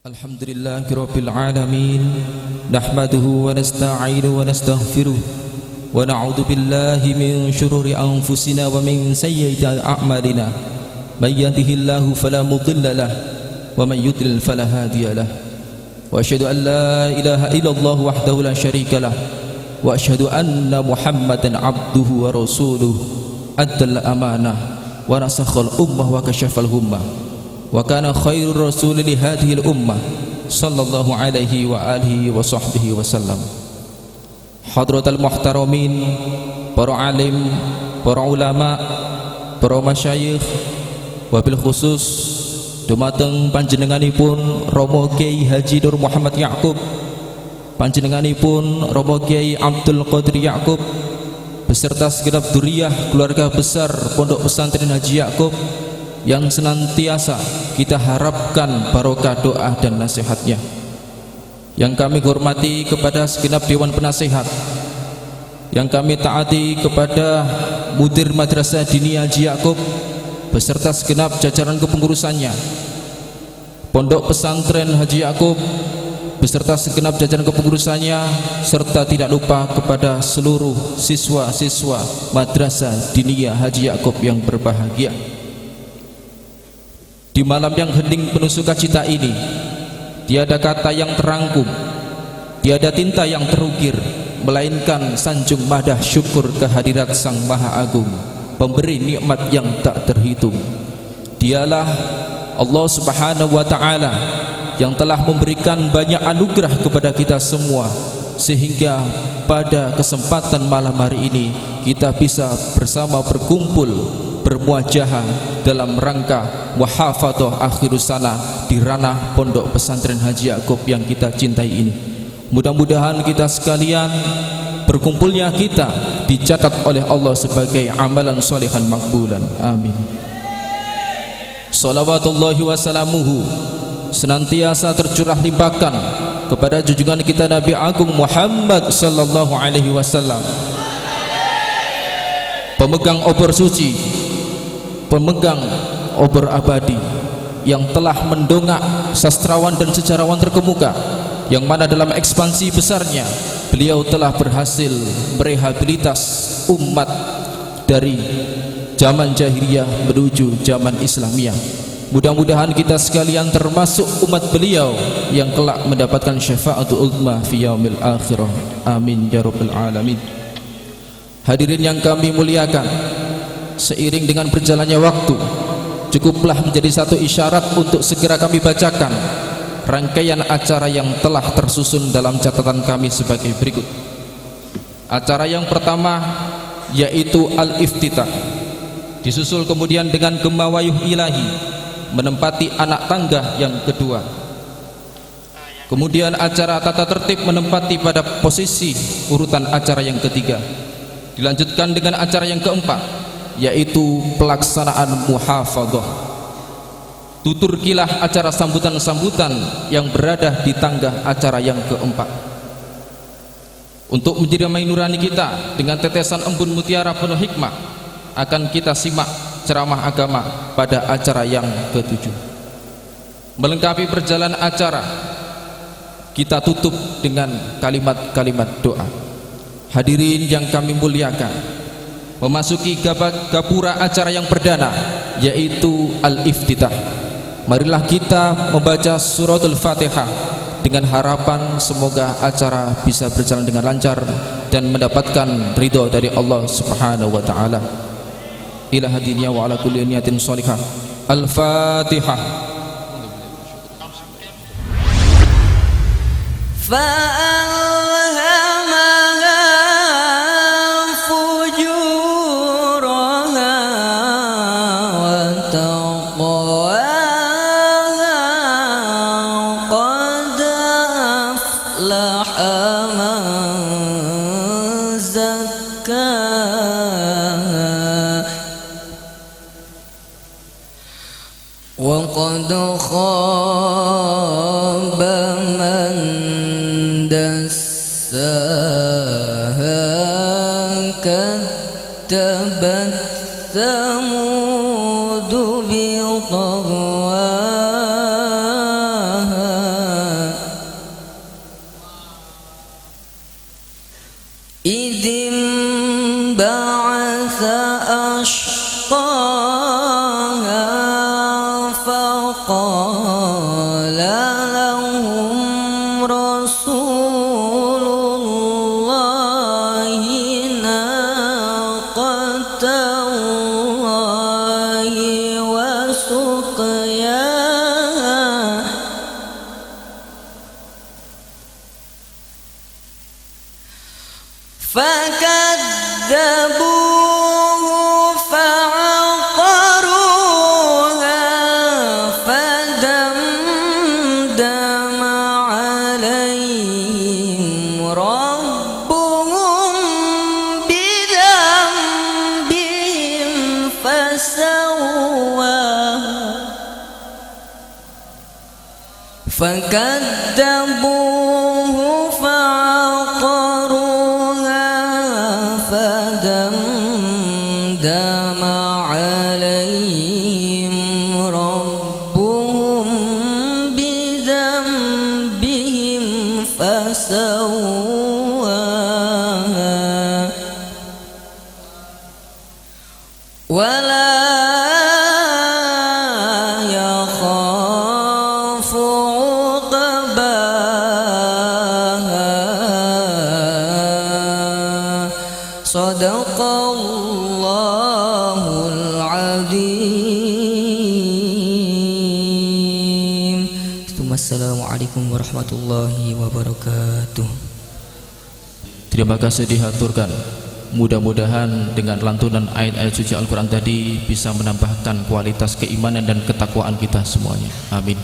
Alhamdulillahirabbil alamin nahmaduhu wa nasta'inuhu wa nastaghfiruh wa na'udzu billahi min shururi anfusina wa min sayyiati a'malina may yahdihillahu fala mudilla lahu wa may yudlil fala hadiya lahu wa asyhadu an la ilaha illallah wahdahu la syarika lahu wa asyhadu anna Muhammadan abduhu wa rasuluhu addal amanah wa nasakhal ummah wa kashafal hummah wa kana khairur rasul li hadhihi al-ummah sallallahu alaihi wa alihi wa sahbihi wa sallam. Hadratal muhtaramin, para alim, para ulama, para masyayikh, wabil khusus dumateng panjenenganipun Romo Kiai Haji Nur Muhammad Ya'qub, panjenenganipun Romo Kiai Abdul Qadir Ya'qub beserta segenap dzurriyyah keluarga besar Pondok Pesantren Haji Ya'qub yang senantiasa kita harapkan barokah doa dan nasihatnya. Yang kami hormati kepada segenap Dewan Penasehat, yang kami taati kepada Mudir Madrasah Diniyah Haji Ya'qub beserta segenap jajaran kepengurusannya, Pondok Pesantren Haji Ya'qub beserta segenap jajaran kepengurusannya, serta tidak lupa kepada seluruh siswa-siswa Madrasah Diniyah Haji Ya'qub yang berbahagia. Di malam yang hening penuh sukacita ini, tiada kata yang terangkum, tiada tinta yang terukir, melainkan sanjung madah syukur kehadirat Sang Maha Agung, pemberi nikmat yang tak terhitung. Dialah Allah Subhanahu wa ta'ala yang telah memberikan banyak anugerah kepada kita semua, sehingga pada kesempatan malam hari ini kita bisa bersama berkumpul bermuajahah dalam rangka muhafadzah akhirus sana di ranah Pondok Pesantren Haji Ya'qub yang kita cintai ini. Mudah-mudahan kita sekalian berkumpulnya kita dicatat oleh Allah sebagai amalan solehan makbulan. Amin. Salawatullahi wassalamuhu senantiasa tercurah limpahkan kepada junjungan kita Nabi Agung Muhammad sallallahu alaihi wasallam, pemegang obor suci, pemegang obor abadi, yang telah mendongak sastrawan dan sejarawan terkemuka, yang mana dalam ekspansi besarnya beliau telah berhasil merehabilitas umat dari zaman jahiliyah menuju zaman Islamiyah. Mudah-mudahan kita sekalian termasuk umat beliau yang kelak mendapatkan syafaatul uzma fi yaumil akhirah. Amin ya rabbal alamin. Hadirin yang kami muliakan, seiring dengan berjalannya waktu, cukuplah menjadi satu isyarat untuk segera kami bacakan rangkaian acara yang telah tersusun dalam catatan kami sebagai berikut. Acara yang pertama yaitu Al-Iftitah, disusul kemudian dengan Gemawayuh Ilahi menempati anak tangga yang kedua. Kemudian acara tata tertib menempati pada posisi urutan acara yang ketiga. Dilanjutkan dengan acara yang keempat yaitu pelaksanaan muhafadzah. Tutur kilah acara sambutan-sambutan yang berada di tangga acara yang keempat. Untuk menjiramai nurani kita dengan tetesan embun mutiara penuh hikmah, akan kita simak ceramah agama pada acara yang ketujuh. Melengkapi perjalanan acara, kita tutup dengan kalimat-kalimat doa. Hadirin yang kami muliakan, memasuki gapura acara yang perdana yaitu Al-Iftitah. Marilah kita membaca suratul Fatihah dengan harapan semoga acara bisa berjalan dengan lancar dan mendapatkan ridho dari Allah Subhanahu wa ta'ala. Ila hadiniya wa ala kulli niyatin shalihah. Al-Fatihah. وقد خاب من دساها كذبت ثمود بطغواها إذ انبعث أشقاها فقال لهم رسول الله ناقة الله وسقياها فكذبوه فعقروها فدمدم عليهم ربهم بذنبهم فكذبوه فعقروها فدمدم عليهم ربهم بذنبهم فسواها ولا يخاف عقباها صدق الله العظيم. Assalamualaikum warahmatullahi wabarakatuh. Terima kasih dihaturkan. Mudah-mudahan dengan lantunan ayat-ayat suci Al-Quran tadi bisa menambahkan kualitas keimanan dan ketakwaan kita semuanya. Amin.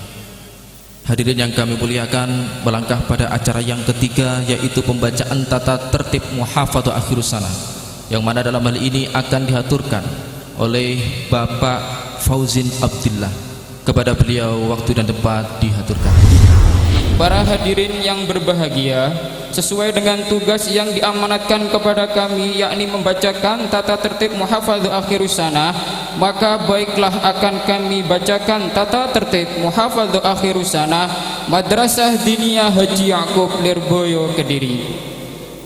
Hadirin yang kami muliakan, melangkah pada acara yang ketiga, yaitu pembacaan tata tertib muhafadzah akhirus sana, yang mana dalam hal ini akan dihaturkan oleh Bapak Fauzin Abdillah. Kepada beliau waktu dan tempat dihaturkan. Para hadirin yang berbahagia, sesuai dengan tugas yang diamanatkan kepada kami, yakni membacakan tata tertib muhafadzah akhirus sana, maka baiklah akan kami bacakan tata tertib muhafadzah akhirus sana Madrasah Diniyah Haji Ya'qub Lirboyo Kediri.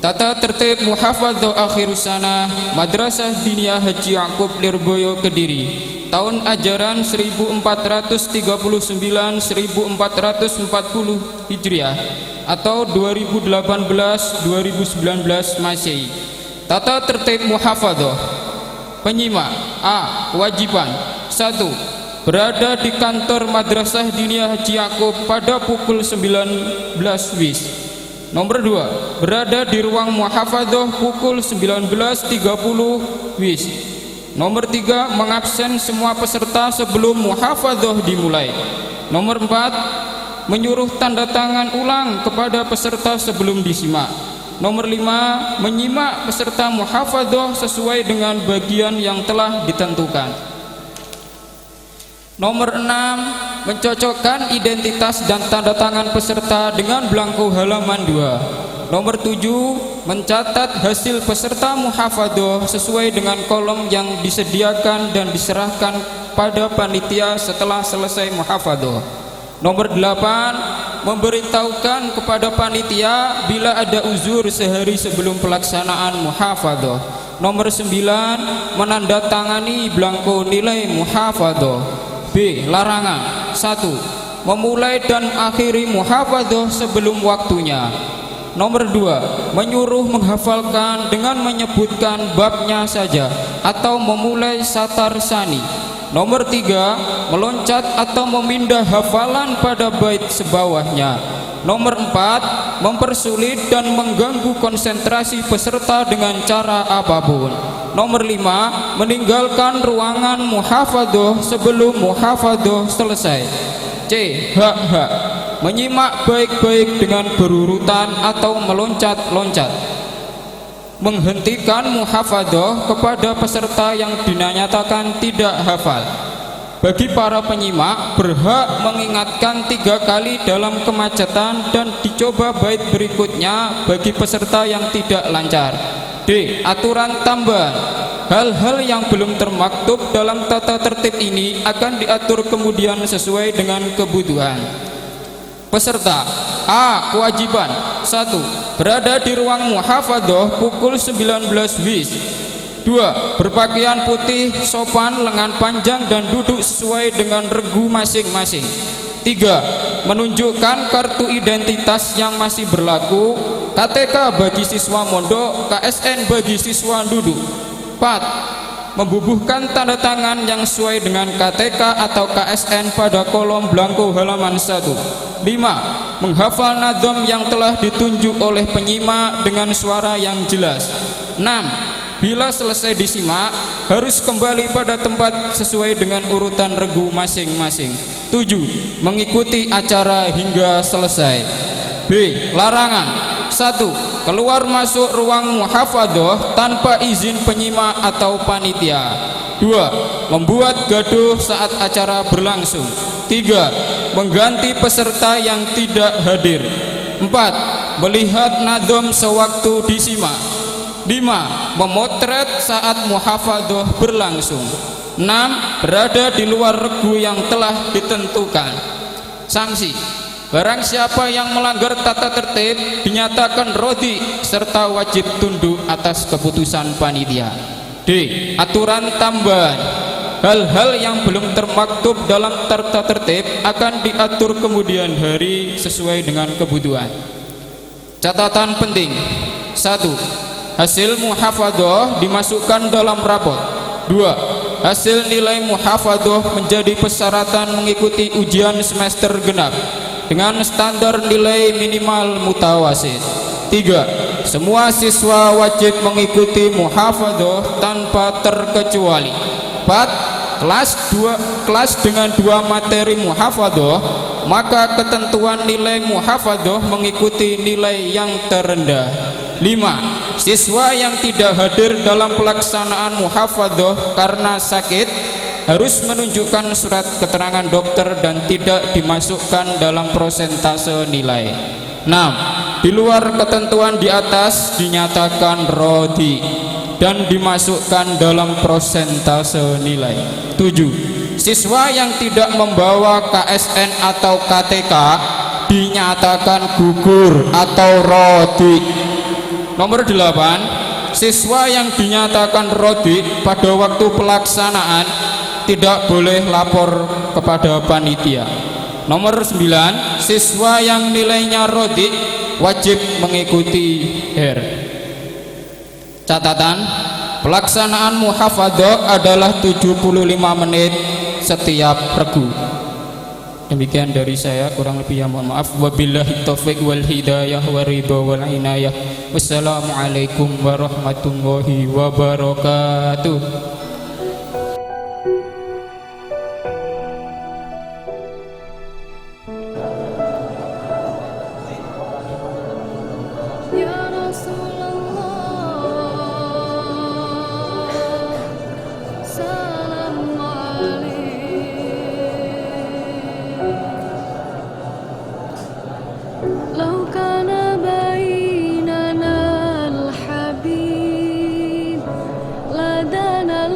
Tata tertib muhafadzah akhirus sana Madrasah Diniyah Haji Ya'qub Lirboyo Kediri, tahun ajaran 1449-1440 Hijriah atau 2018-2019 Masehi. Tata tertib muhafadzah. Penyimak: A. Kewajiban 1. Berada di kantor Madrasah Diniyah Haji Ya'qub pada pukul 19 WIB. Nomor 2. Berada di ruang muhafadzah pukul 19.30 WIB. Nomor 3. Mengabsen semua peserta sebelum muhafadzah dimulai. Nomor 4. Menyuruh tanda tangan ulang kepada peserta sebelum disimak. Nomor 5. Menyimak peserta muhafadzah sesuai dengan bagian yang telah ditentukan. Nomor 6. Mencocokkan identitas dan tanda tangan peserta dengan belangko halaman 2. Nomor 7. Mencatat hasil peserta muhafadzah sesuai dengan kolom yang disediakan dan diserahkan pada panitia setelah selesai muhafadzah. Nomor 8. Memberitahukan kepada panitia bila ada uzur sehari sebelum pelaksanaan muhafadzah. Nomor 9. Menandatangani belangko nilai muhafadzah. B. Larangan 1. Memulai dan akhiri muhafadzah sebelum waktunya. Nomor 2. Menyuruh menghafalkan dengan menyebutkan babnya saja atau memulai satar sani. Nomor 3. Meloncat atau memindah hafalan pada bait sebawahnya. Nomor 4. Mempersulit dan mengganggu konsentrasi peserta dengan cara apapun. Nomor 5. Meninggalkan ruangan muhafadzah sebelum muhafadzah selesai. C. H. Menyimak baik-baik dengan berurutan atau meloncat-loncat. Menghentikan muhafadzah kepada peserta yang dinyatakan tidak hafal. Bagi para penyimak, berhak mengingatkan 3 kali dalam kemacetan dan dicoba bait berikutnya bagi peserta yang tidak lancar. D. Aturan tambahan. Hal-hal yang belum termaktub dalam tata tertib ini akan diatur kemudian sesuai dengan kebutuhan. Peserta: A. Kewajiban 1. berada di ruang muhafadzah pukul 19 WIB. 2. Berpakaian putih, sopan, lengan panjang dan duduk sesuai dengan regu masing-masing. 3. Menunjukkan kartu identitas yang masih berlaku, KTK bagi siswa mondok, KSN bagi siswa duduk. 4. Membubuhkan tanda tangan yang sesuai dengan KTK atau KSN pada kolom belangko halaman 1. 5. Menghafal nadom yang telah ditunjuk oleh penyimak dengan suara yang jelas. 6. Bila selesai disimak, harus kembali pada tempat sesuai dengan urutan regu masing-masing. 7. Mengikuti acara hingga selesai. B. Larangan. 1. Keluar masuk ruang muhafadzah tanpa izin penyimak atau panitia. 2. Membuat gaduh saat acara berlangsung. 3. Mengganti peserta yang tidak hadir. 4. Melihat nadom sewaktu disimak. 5. Memotret saat muhafadzah berlangsung. 6. Berada di luar regu yang telah ditentukan. Sanksi: barang siapa yang melanggar tata tertib dinyatakan rodi serta wajib tunduk atas keputusan panitia. D. Aturan tambahan: hal-hal yang belum termaktub dalam tata tertib akan diatur kemudian hari sesuai dengan kebutuhan. Catatan penting: 1. Hasil muhafadzah dimasukkan dalam rapot. 2. Hasil nilai muhafadzah menjadi persyaratan mengikuti ujian semester genap dengan standar nilai minimal mutawasid. 3. Semua siswa wajib mengikuti muhafadzah tanpa terkecuali. 4. Kelas dengan 2 materi muhafadzah, maka ketentuan nilai muhafadzah mengikuti nilai yang terendah. 5. Siswa yang tidak hadir dalam pelaksanaan muhafadzah karena sakit harus menunjukkan surat keterangan dokter dan tidak dimasukkan dalam persentase nilai. 6. Di luar ketentuan di atas dinyatakan rodi dan dimasukkan dalam persentase nilai. 7. Siswa yang tidak membawa KSN atau KTK dinyatakan gugur atau rodi. Nomor 8. Siswa yang dinyatakan rodi pada waktu pelaksanaan tidak boleh lapor kepada panitia. Nomor 9. Siswa yang nilainya rodi wajib mengikuti HER. Catatan: pelaksanaan muhafadzah adalah 75 menit setiap regu. Demikian dari saya, kurang lebih ya mohon maaf. Wabillahi taufiq wal hidayah wa ridha wal inayah. Wassalamualaikum warahmatullahi wabarakatuh. Ya Rasulullah, salam alaik. Lau kana bainana al-habib ladana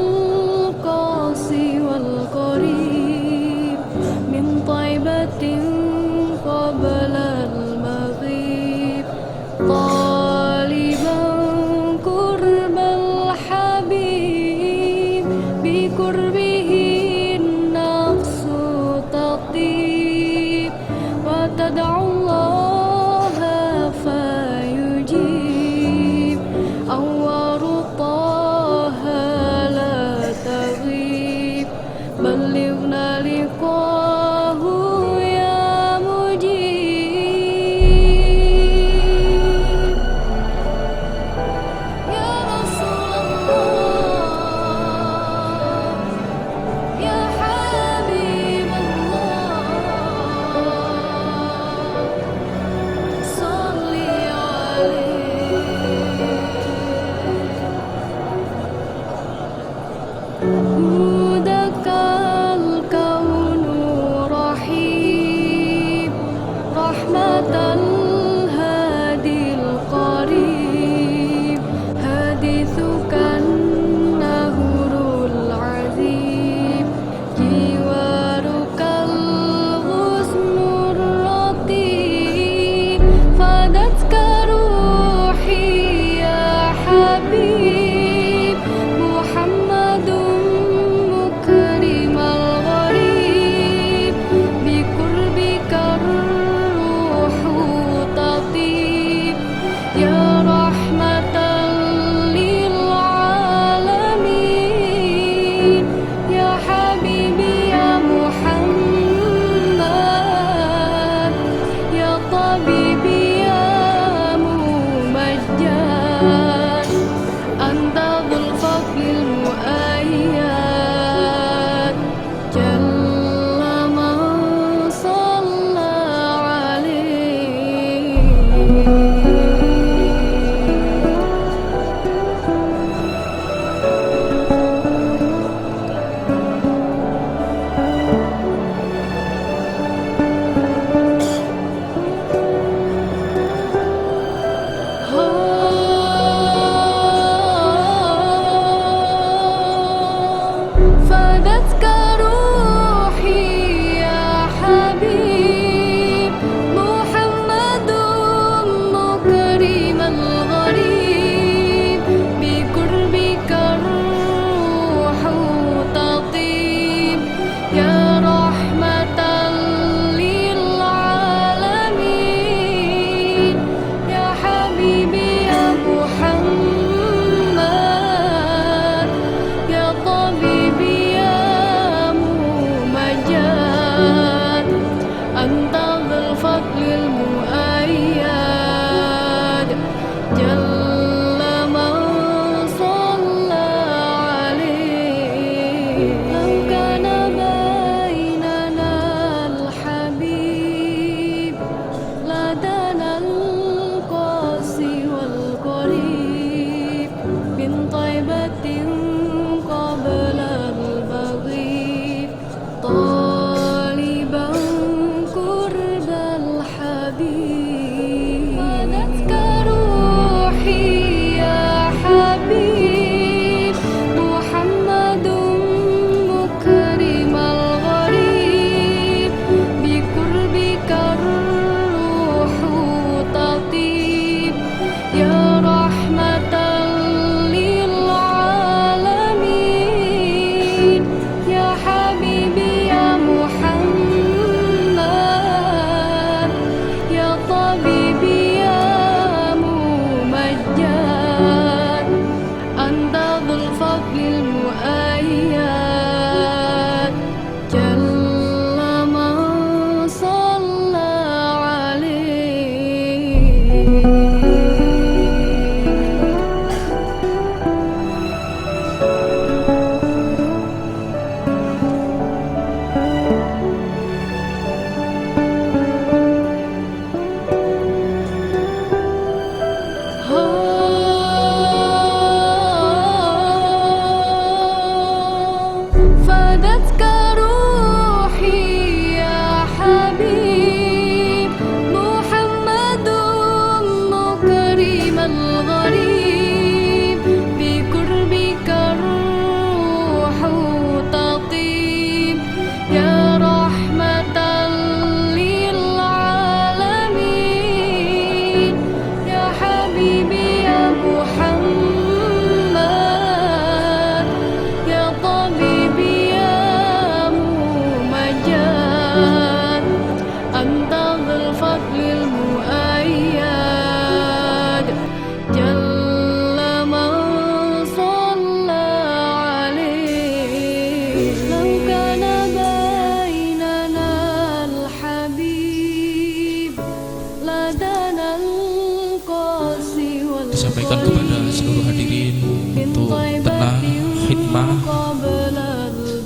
khidmah.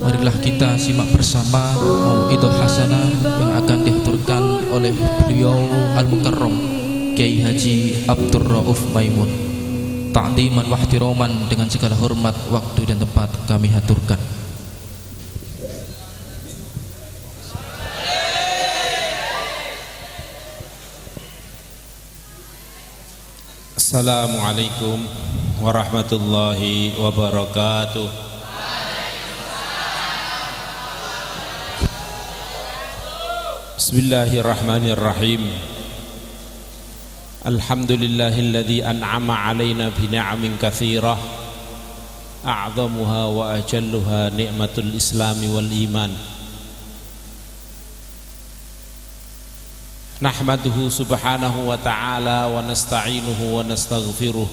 Marilah kita simak bersama mau'idhah hasanah yang akan dihaturkan oleh beliau Al-Mukarram Kiai Haji Abdur Rauf Maimun. Ta'diman wa ihtiraman, dengan segala hormat, waktu dan tempat kami haturkan. Assalamualaikum warahmatullahi wabarakatuh. Bismillahirrahmanirrahim. Alhamdulillahilladzi an'ama 'alaina bi ni'amin katsirah a'dhamuha wa ajalluha ni'matul islami wal iman. Nahmaduhu subhanahu wa ta'ala wa nasta'inuhu wa nastaghfiruh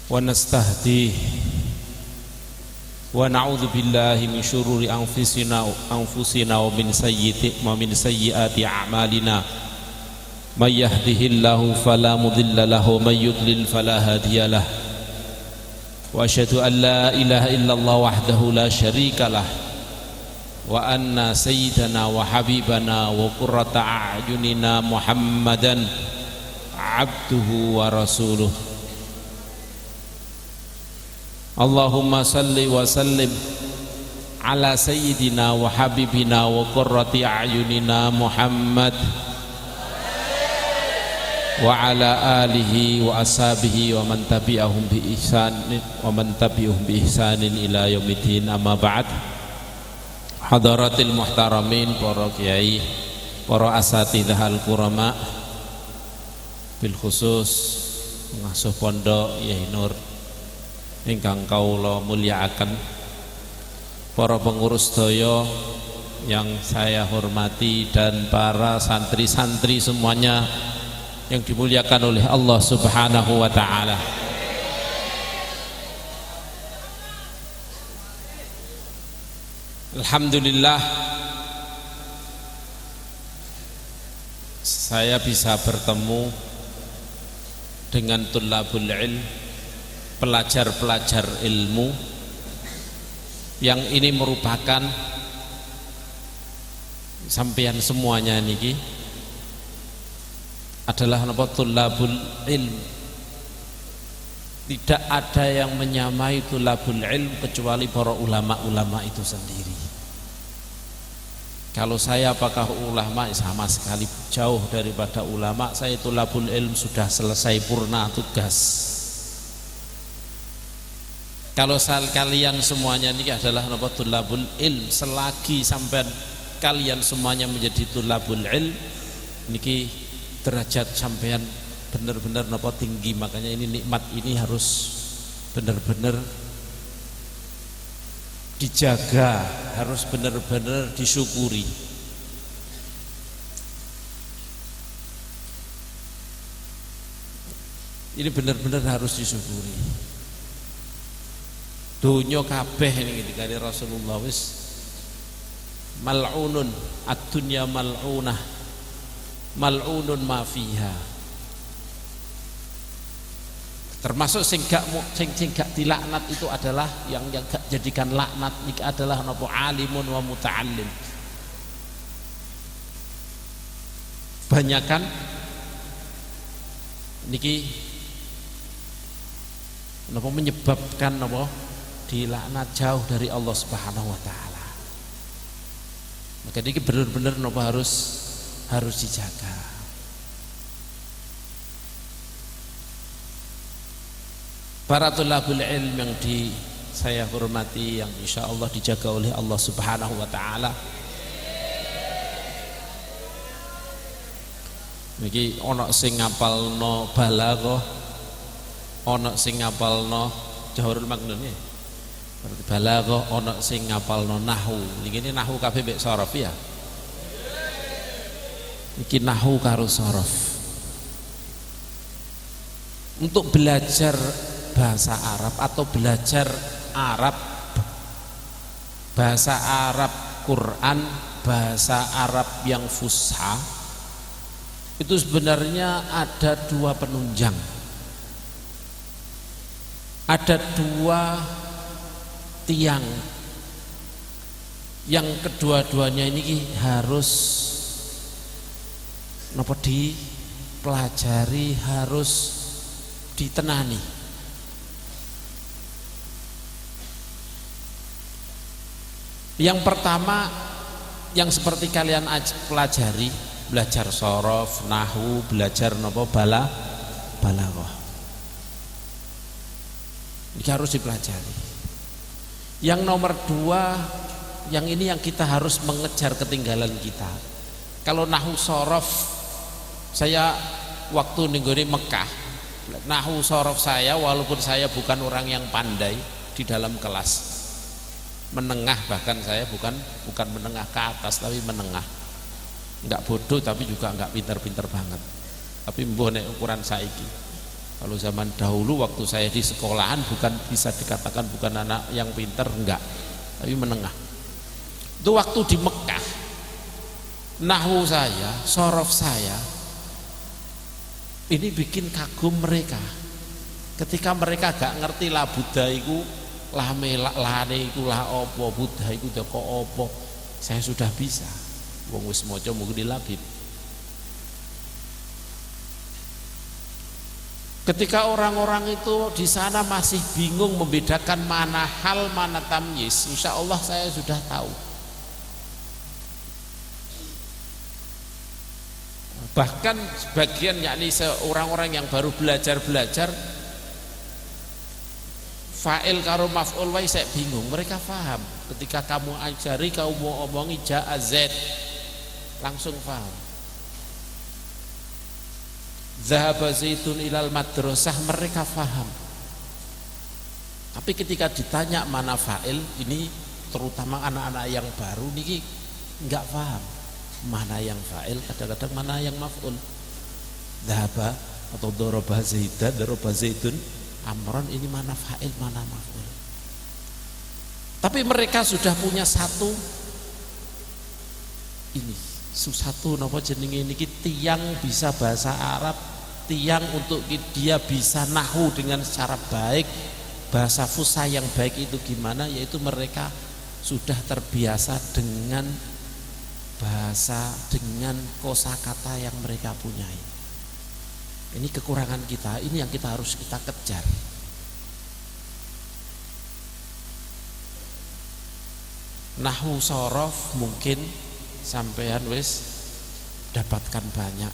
wa nastahdihi wa na'udzu billahi min syururi anfusina wa min sayyiati a'malina. May yahdihillahu fala mudilla lahu wa may yudlil fala hadiyalah. Wa asyhadu an la ilaha illallah wahdahu la syarikalah wa anna sayyidana wa habibana wa qurrata a'yunina Muhammadan abduhu wa rasuluh. Allahumma salli wa sallim ala sayyidina wa habibina wa qurrati a'yunina Muhammad wa ala alihi wa ashabihi wa man tabi'ahum bi ihsanin ila yaumiddin. Amma ba'd. Hadaratil muhtaramin, para kiai, para asatidzah al-kurama, bil khusus pengasuh pondok Yai Nur ingkang kawula mulyakaken, para pengurus daya yang saya hormati, dan para santri-santri semuanya yang dimuliakan oleh Allah Subhanahu wa ta'ala. Alhamdulillah, saya bisa bertemu dengan tulabul ilm, pelajar-pelajar ilmu, yang ini merupakan sampeyan semuanya niki adalah napa tulabul ilm. Tidak ada yang menyamai tulabul ilm kecuali para ulama-ulama itu sendiri. Kalau saya apakah ulama? Sama sekali jauh daripada ulama. Saya tulabul ilm sudah selesai purna tugas. Kalau kalian semuanya ini adalah napa tulabul ilm, selagi sampai kalian semuanya menjadi tulabul ilm niki derajat sampean benar-benar napa tinggi. Makanya ini nikmat ini harus benar-benar dijaga, harus benar-benar disyukuri. Ini benar-benar harus disyukuri. Dunya kabeh ini dikali Rasulullah wis mal'unun, ad-dunya mal'unah, mal'unun ma fiha. Termasuk sing gak dilaknat itu adalah yang gak jadikan laknat iki adalah napa alimun wa muta'allim. Banyakan niki napa menyebabkan napa dilaknat jauh dari Allah Subhanahu wa ta'ala. Maka ini benar-benar napa harus dijaga. Para tulabul ilm yang saya hormati, yang insya Allah dijaga oleh Allah Subhanahu wa ta'ala. Niki ana sing ngapalno balaghah, ana sing ngapalno Jawharul Maknun ya. Berarti balaghah, ana sing ngapalno nahwu. Niki nahwu kabeh mek sharaf ya. Niki nahwu karo sharaf. Untuk belajar bahasa Arab atau belajar Arab, bahasa Arab Quran, bahasa Arab yang fusha, itu sebenarnya ada dua penunjang. ada dua tiang yang kedua-duanya ini harus napa dipelajari, harus ditenani. Yang pertama yang seperti kalian pelajari, belajar sorof, nahu, belajar napa balaghah. Ini harus dipelajari. Yang nomor dua, yang ini yang kita harus mengejar ketinggalan kita. Kalau nahu sorof, saya waktu ninggoni Mekah, nahu sorof saya walaupun saya bukan orang yang pandai di dalam kelas menengah, bahkan saya bukan menengah ke atas tapi menengah, enggak bodoh tapi juga enggak pinter-pinter banget, tapi mbuh nek ukuran saiki. Kalau zaman dahulu waktu saya di sekolahan bukan bisa dikatakan bukan anak yang pinter, enggak, tapi menengah. Itu waktu di Mekah, nahwu saya, sorof saya ini bikin kagum mereka ketika mereka gak ngerti lah Buddha iku lah melak lane iku lah opo, Buddha iku joko opo. Saya sudah bisa, wong wis maca mungkin dilabib. Ketika orang-orang itu di sana masih bingung membedakan mana hal mana tamyiz, insya Allah saya sudah tahu. Bahkan sebagian yakni orang-orang yang baru belajar fa'il karo maf'ul wae saya bingung, mereka paham. Ketika kamu ajari, kamu mau omongi ja'a Z, langsung paham. Zahaba zaitun ilal madrasah, mereka paham. Tapi ketika ditanya mana fa'il, ini terutama anak-anak yang baru niki enggak paham mana yang fa'il, kadang-kadang mana yang maf'ul. Zahaba atau daraba zaidan, daraba zaitun amron, ini mana fa'il mana maf'ul. Tapi mereka sudah punya satu napa jenenge niki, tiang bisa bahasa Arab, tiang untuk dia bisa nahu dengan secara baik, bahasa fusha yang baik itu gimana, yaitu mereka sudah terbiasa dengan bahasa, dengan kosakata yang mereka punyai. Ini kekurangan kita, ini yang kita harus kita kejar. Nahwu sorof mungkin sampean wis dapatkan banyak.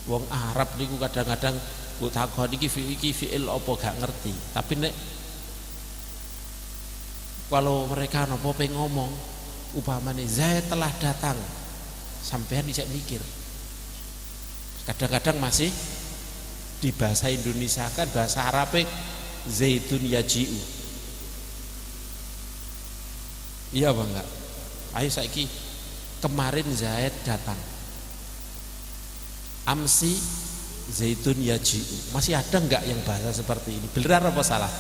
Wong Arab niku kadang-kadang ku takon iki fi'il apa gak ngerti. Tapi nek kalau mereka napa pe ngomong upamane Zaid telah datang, sampean bisa mikir. Kadang-kadang masih di bahasa Indonesia kan bahasa Arabnya zaitun yaji'u. Iya apa enggak? Ayo saiki, kemarin Zaid datang, amsi zaitun yaji'u. Masih ada enggak yang bahasa seperti ini? Benar apa salah?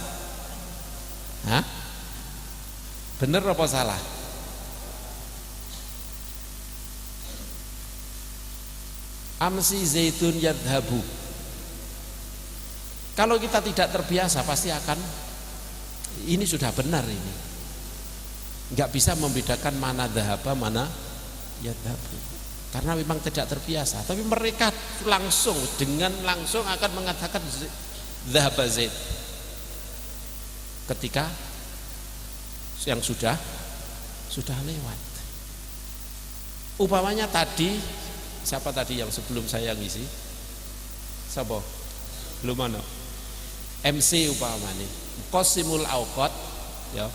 Hah? Benar apa salah? Amsi zaitun yadhabu. Kalau kita tidak terbiasa pasti akan, ini sudah benar ini, nggak bisa membedakan mana dhahaba mana yadhabu karena memang tidak terbiasa. Tapi mereka langsung akan mengatakan dhahaba zaid ketika yang sudah lewat. Upamanya tadi, siapa tadi yang sebelum saya ngisi? Siapa? Belum mana? MC upamane qasimul awqat ya,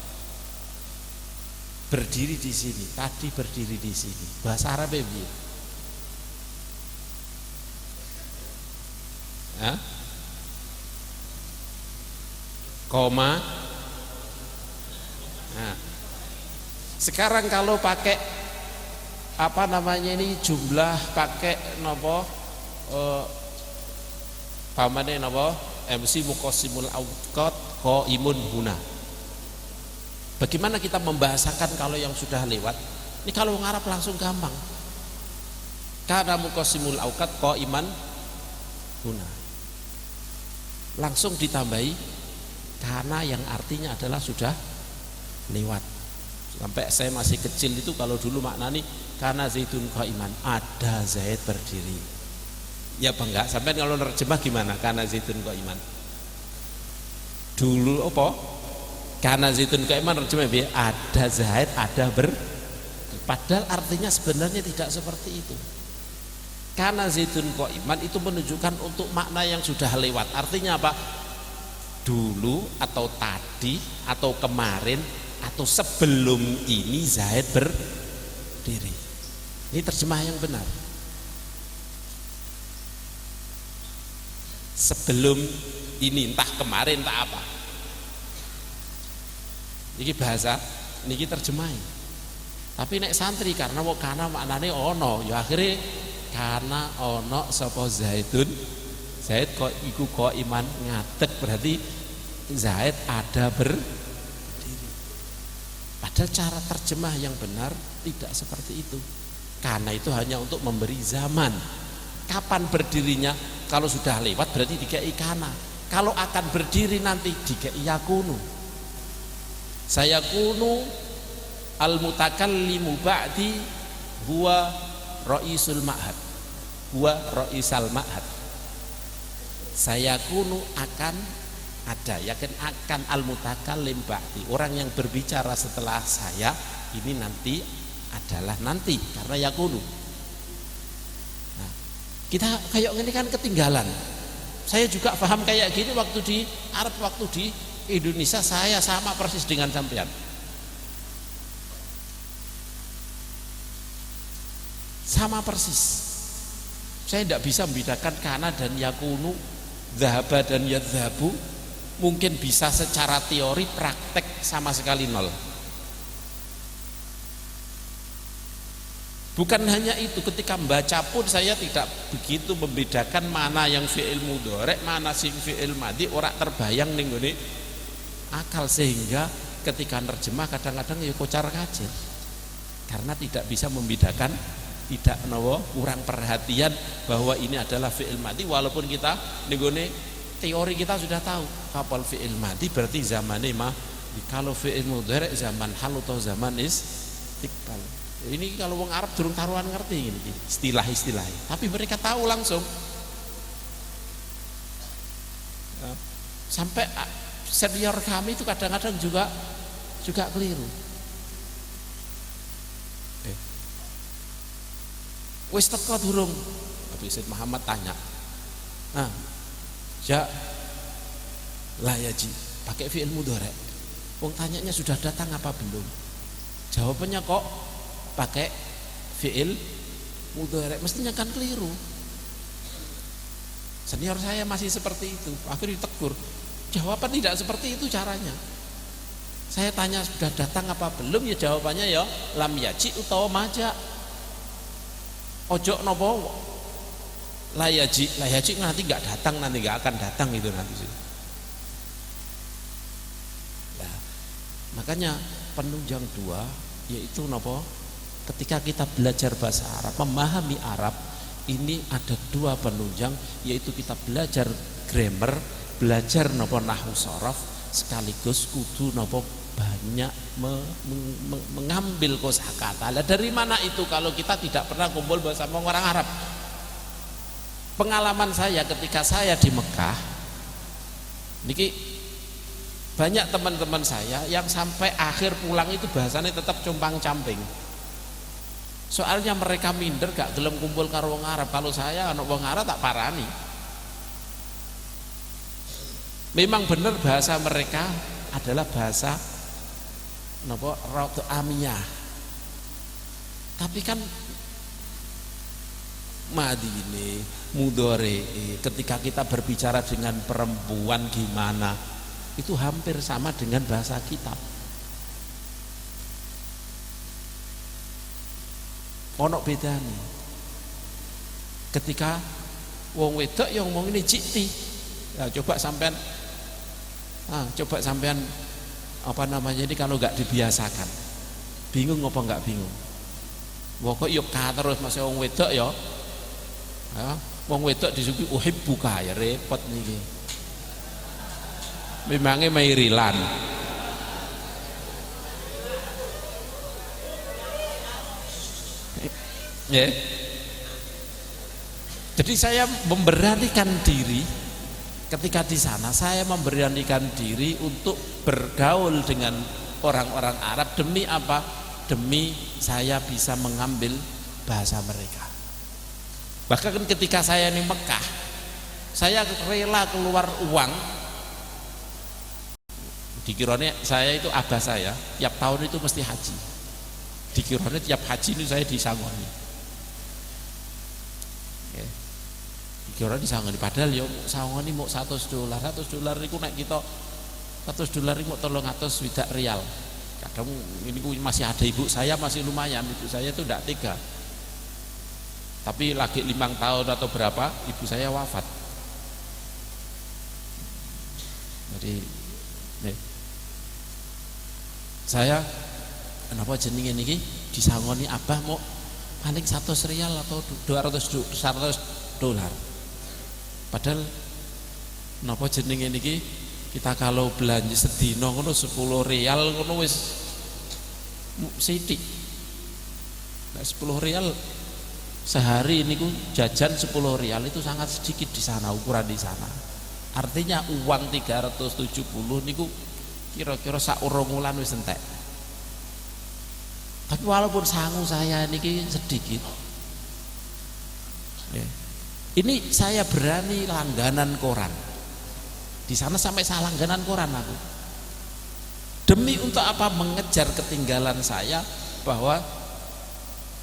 berdiri di sini, tadi berdiri di sini. Bahasa Arabnya piye? Hah? Koma. Nah, sekarang kalau pakai apa namanya ini jumlah, pakai nopo pamane nopo MC muqassimul awqat qaimun huna. Bagaimana kita membahasakan kalau yang sudah lewat? Ini kalau ngarap langsung gampang. Kana muqassimul awqat qaiman huna. Langsung ditambahi karena yang artinya adalah sudah lewat. Sampai saya masih kecil itu kalau dulu maknani karena Zaidun qaiman, ada Zaid berdiri. Ya apa enggak? Sampai kalau nerjemah gimana? Karena Zaidun qaiman. Dulu apa? Karena Zaidun qaiman nerjemah ya ada Zaid, ada padahal artinya sebenarnya tidak seperti itu. Karena Zaidun qaiman itu menunjukkan untuk makna yang sudah lewat. Artinya apa? Dulu atau tadi atau kemarin atau sebelum ini Zaid berdiri. Ini terjemah yang benar. Sebelum ini entah kemarin entah apa. Ini bahasa, ini terjemahin. Tapi nek santri karena maknane ono, ya akhirnya karena ono sapa Zaidun, Zaid kok iku kok iman ngadeg berarti Zaid ada berdiri. Padahal cara terjemah yang benar tidak seperti itu. Karena itu hanya untuk memberi zaman. Kapan berdirinya? Kalau sudah lewat berarti dikai kana. Kalau akan berdiri nanti dikai yakunu. Saya kunu al mutakallimu ba'di huwa ra'isul ma'had. Huwa ra'isal ma'had. Saya kunu akan ada, yakin akan al mutakallim ba'di, orang yang berbicara setelah saya ini nanti adalah nanti karena yakunu. Nah, kita kayak ini kan ketinggalan. Saya juga paham kayak gini waktu di Arab, waktu di Indonesia saya sama persis dengan sampean. Sama persis. Saya tidak bisa membedakan kana dan yakunu, dzahaba dan yadzabu. Mungkin bisa secara teori, praktek sama sekali nol. Bukan hanya itu, ketika membaca pun saya tidak begitu membedakan mana yang fi'il mudhari, mana sing fi'il madhi, ora terbayang ning gone akal, sehingga ketika nerjemah kadang-kadang ya kocar kacir. Karena tidak bisa membedakan, tidak kurang perhatian bahwa ini adalah fi'il madhi walaupun kita ning gone teori kita sudah tahu kapal fi'il madhi berarti zamannya mah. Kalau fi'il mudhari zaman hal atau zaman istiqbal. Ini kalau wong Arab durung taruhan ngerti ini istilah-istilah. Tapi mereka tahu langsung. Sampai senior kami itu kadang-kadang juga keliru. Wis teko durung? Habis Said Muhammad tanya. Nah, ya layaji pakai fi'il mudhari. Wong tanyanya sudah datang apa belum? Jawabannya kok pakai fi'il mudhari, mestinya kan keliru. Senior saya masih seperti itu, akhirnya ditegur. Jawaban tidak seperti itu caranya. Saya tanya sudah datang apa belum, ya jawabannya ya lam yaji utawa maja. Ojo nopo layaji nanti nggak datang, nanti nggak akan datang itu nanti. Nah, makanya penunjang dua yaitu nopo. Ketika kita belajar bahasa Arab, memahami Arab, ini ada dua penunjang, yaitu kita belajar grammar, belajar nopo nahwu sorof, sekaligus kudu nopo banyak mengambil kosakata. Lah dari mana itu kalau kita tidak pernah kumpul bersama orang Arab? Pengalaman saya ketika saya di Mekah, niki banyak teman-teman saya yang sampai akhir pulang itu bahasanya tetap compang-camping. Soalnya mereka minder gak gelem kumpul karo wong Arab. Kalau saya anak wong Arab tak parani. Memang benar bahasa mereka adalah bahasa napa rautu amiyah. Tapi kan madine mudhari ketika kita berbicara dengan perempuan gimana itu hampir sama dengan bahasa kitab. Ono bedane. Ketika wong wedok yang ngomong ini cikti. Ya coba sampean apa namanya ini kalau enggak dibiasakan. Bingung apa enggak bingung? Kok yo ka terus masih wong wedok ya. Ya, wong wedok disuguhi uhibbuka ya repot niki. memangnya Mairilan. Ya. Jadi saya memberanikan diri ketika di sana, saya memberanikan diri untuk bergaul dengan orang-orang Arab. Demi apa? Demi saya bisa mengambil bahasa mereka. Bahkan ketika saya di Mekah, saya rela keluar uang. Dikiranya saya itu abah saya tiap tahun itu mesti haji. Dikiranya tiap haji ini saya disangoni. Dikira disangoni, padahal ya sangoni mau $100. $100 itu naik kita $100 itu mau $300 kadang ini masih ada ibu saya, masih lumayan, ibu saya itu tidak tega, tapi lagi 5 tahun atau berapa ibu saya wafat. Jadi nih, saya kenapa jenenge niki disangoni abah mau paling $100 atau $200. Padahal napa jenenge niki kita kalau belanja sedina ngono $10 ngono wis sithik. Nah, $10 sehari niku jajan $10 itu sangat sedikit di sana, ukuran di sana. Artinya uang 370 niku kira-kira sak urung wulan wis entek. Tapi walaupun sangu saya niki sedikit. Ya. Ini saya berani langganan koran. Di sana sampai saya langganan koran aku. Demi untuk apa? Mengejar ketinggalan saya, bahwa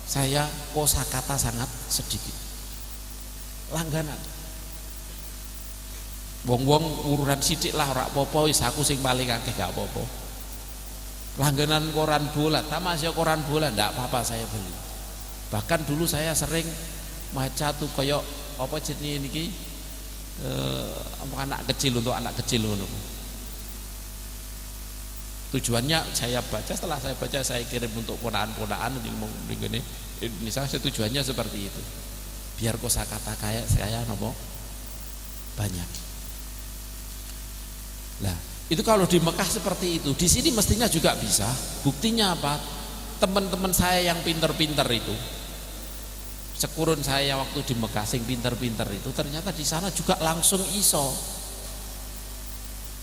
saya kosakata sangat sedikit. Langganan. Wong-wong ururan sithik lah ora apa-apa, wis aku sing paling akeh gak apa-apa. Langganan koran bola, tamasya koran bola ndak apa-apa saya beli. Bahkan dulu saya sering maca tuh kayak apa jenenge niki anak kecil, untuk anak kecil ngono. Tujuannya saya baca, setelah saya baca saya kirim untuk ponaan-ponaan di Indonesia. Tujuannya seperti itu, biar kosakata kayak saya nopo banyak. Lah itu kalau di Mekah seperti itu, di sini mestinya juga bisa. Buktinya apa? Teman-teman saya yang pinter-pinter itu, sekurun saya waktu di Mekah sing pinter-pinter itu, ternyata di sana juga langsung iso.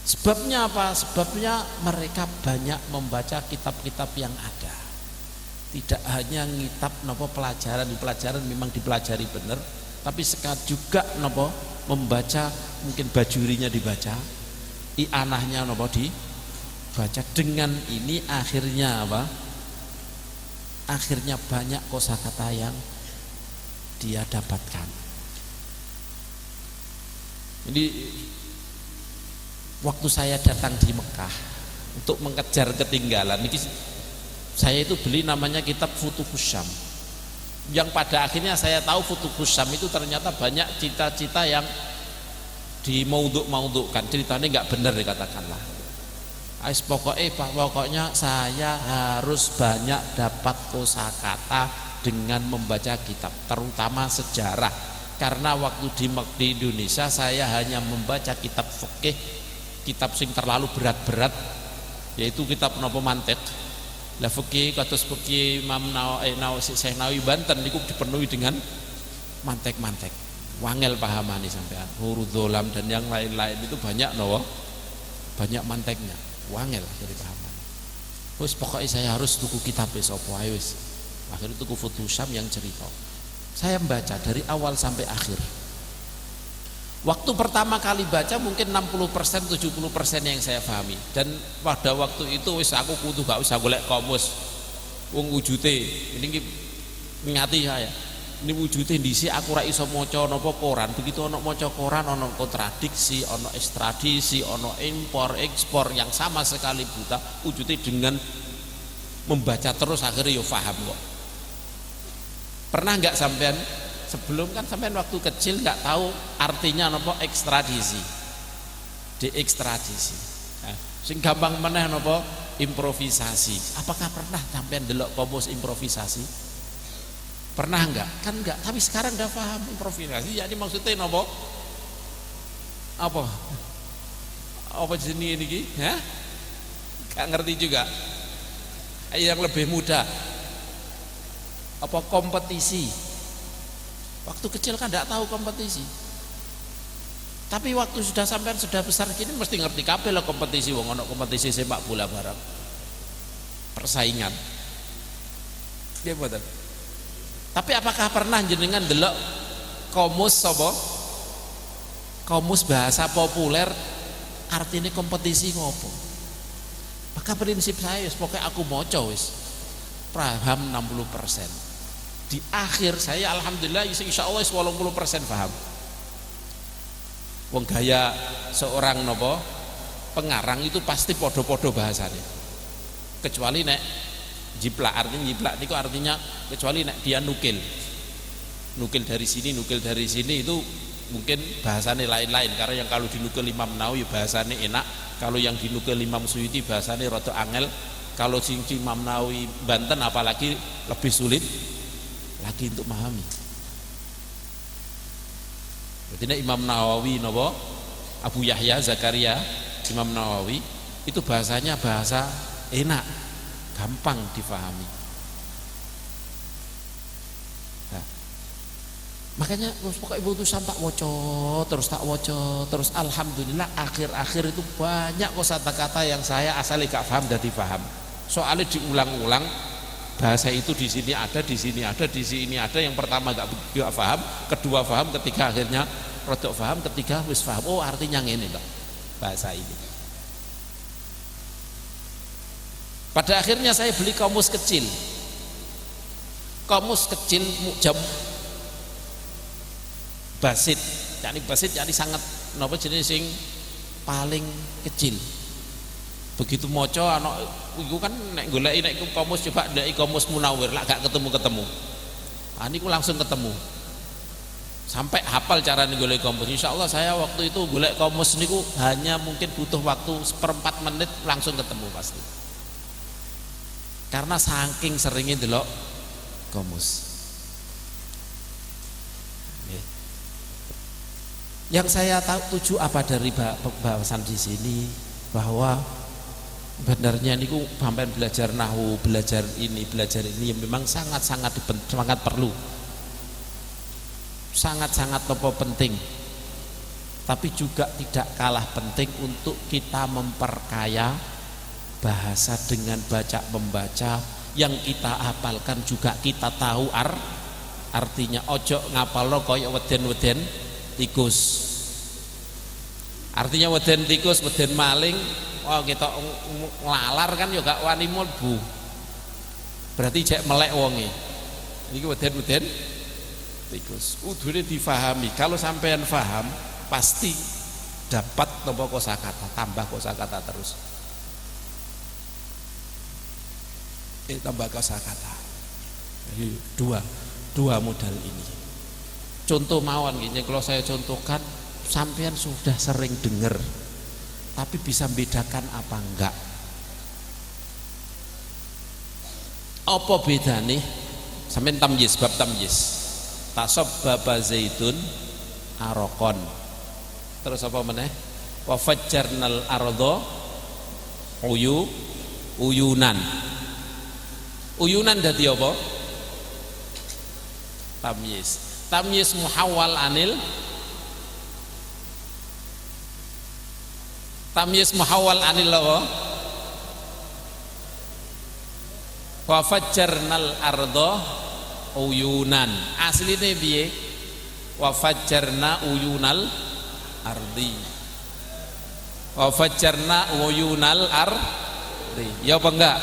Sebabnya apa? Sebabnya mereka banyak membaca kitab-kitab yang ada. Tidak hanya ngitab nopo pelajaran memang dipelajari benar, tapi sekali juga nopo membaca, mungkin bajurinya dibaca, i'anahnya nopo dibaca. Dengan ini akhirnya apa? Akhirnya banyak kosakata yang dia dapatkan. Jadi waktu saya datang di Mekah untuk mengejar ketinggalan, ini saya itu beli namanya kitab Futuhus Syam, yang pada akhirnya saya tahu Futuhus Syam itu ternyata banyak cita-cita yang dimauduk-maudukkan, ceritanya nggak benar dikatakanlah. Pokoknya saya harus banyak dapat kosakata dengan membaca kitab, terutama sejarah. Karena waktu di Indonesia saya hanya membaca kitab fikih, kitab sing terlalu berat-berat, yaitu kitab napa mantiq. Lah fikih kados fikih Imam Syekh Nawawi Banten niku dipenuhi dengan mantek-mantek. Wangel pahamane sampean. Huruf dzolam dan yang lain-lain itu banyak napa? Banyak manteknya. Wangel dari pahaman. Wis pokoknya saya harus tuku kitab sapa ae wis. Akhirnya tuku Futuhus Syam yang cerita. Saya membaca dari awal sampai akhir. Waktu pertama kali baca mungkin 60%, 70% yang saya pahami. Dan pada waktu itu wis aku kudu gak usah golek komus. Wong wujute ini ngati saya. Ini wujute ndisi aku ora iso maca napa koran. Begitu ana maca koran ana kontradiksi, ana ekstradisi, ana impor, ekspor yang sama sekali buta. Wujute dengan membaca terus akhirnya yo paham kok. Pernah nggak sampean sebelum kan sampean waktu kecil nggak tahu artinya apa ekstradisi, diekstradisi. Nah, sing gampang meneh apa improvisasi. Apakah pernah sampean delok komus improvisasi? Pernah nggak? Kan nggak. Tapi sekarang udah paham improvisasi. Jadi maksudnya apa? Apa jenis ini? Ya? Gak ngerti juga. Yang lebih muda. Apa kompetisi? Waktu kecil kan tidak tahu kompetisi. Tapi waktu sudah sampai sudah besar gini mesti ngerti kabeh lah kompetisi. Wong ono kompetisi sepak bola bareng. Persaingan. Dia betul. Tapi apakah pernah jenengan delok komus apa? Komus bahasa populer artinya kompetisi ngopo? Maka prinsip saya pokoknya aku maca wis paham 60%. Di akhir saya alhamdulillah insyaallah 80% paham. Wong gaya seorang nopo pengarang itu pasti podo-podo bahasanya. Kecuali nek jiplak, artinya jiplak niku artinya kecuali nek dia nukil dari sini itu mungkin bahasanya lain-lain, karena yang kalau dinukil Imam Nawawi bahasanya enak, kalau yang dinukil Imam Suyuti bahasanya rada angel, kalau Imam Nawawi Banten apalagi lebih sulit lagi untuk memahami. Berarti Imam Nawawi napa Abu Yahya Zakaria Imam Nawawi itu bahasanya bahasa enak, gampang difahami. Nah, makanya pokoknya putusan tak woco terus alhamdulillah akhir-akhir itu banyak kosakata yang saya asal gak paham dadi paham. Soalnya diulang-ulang bahasa itu di sini ada, di sini ada, di sini ada. Yang pertama gak paham, kedua paham, ketiga akhirnya rodok paham, ketiga wis paham. Oh artinya ngene loh bahasa ini. Pada akhirnya saya beli kamus kecil. Kamus kecil jam basit. Basit yani sangat napa jenis sing paling kecil. Begitu maca ana iku kan nek goleki nek kamus coba ndak kamus Munawir lah gak ketemu. Ah niku langsung ketemu. Sampai hafal cara golek kamus. Insyaallah saya waktu itu golek kamus niku hanya mungkin butuh waktu 1/4 menit langsung ketemu pasti. Karena saking seringnya delok kamus. Yang saya tahu tuju apa dari bahasan di sini bahwa benarnya niku sampai belajar nahwu, belajar ini yang memang sangat perlu, sangat penting. Tapi juga tidak kalah penting untuk kita memperkaya bahasa dengan baca membaca yang kita hafalkan juga kita tahu artinya. Ojo ngapalno kaya weden tikus. Artinya weden tikus, weden maling. Wah kita nglalar kan ya gak wani mlebu. Berarti jek melek wonge. Niki weden tikus. Udune difahami. Kalau sampean paham pasti dapat napa kosakata, tambah kosakata terus. Tambah kosakata. Jadi dua modal ini. Contoh mawon gini, kalau saya contohkan sampean sudah sering dengar tapi bisa bedakan apa enggak? Apa bedane? Sampeyan tamyiz, bab tamyiz. Tasabbaba zaitun arokon. Terus apa meneh? Wa fajjarnal ardo uyunan. Uyunan dadi apa? Tamyiz. Tamyiz muhawwal anil apa? Wa fajjarnal ardo uyunan. Asline piye? Wa fajjarna uyunal ardi. Wa fajjarna uyunal ardi. Ya apa enggak?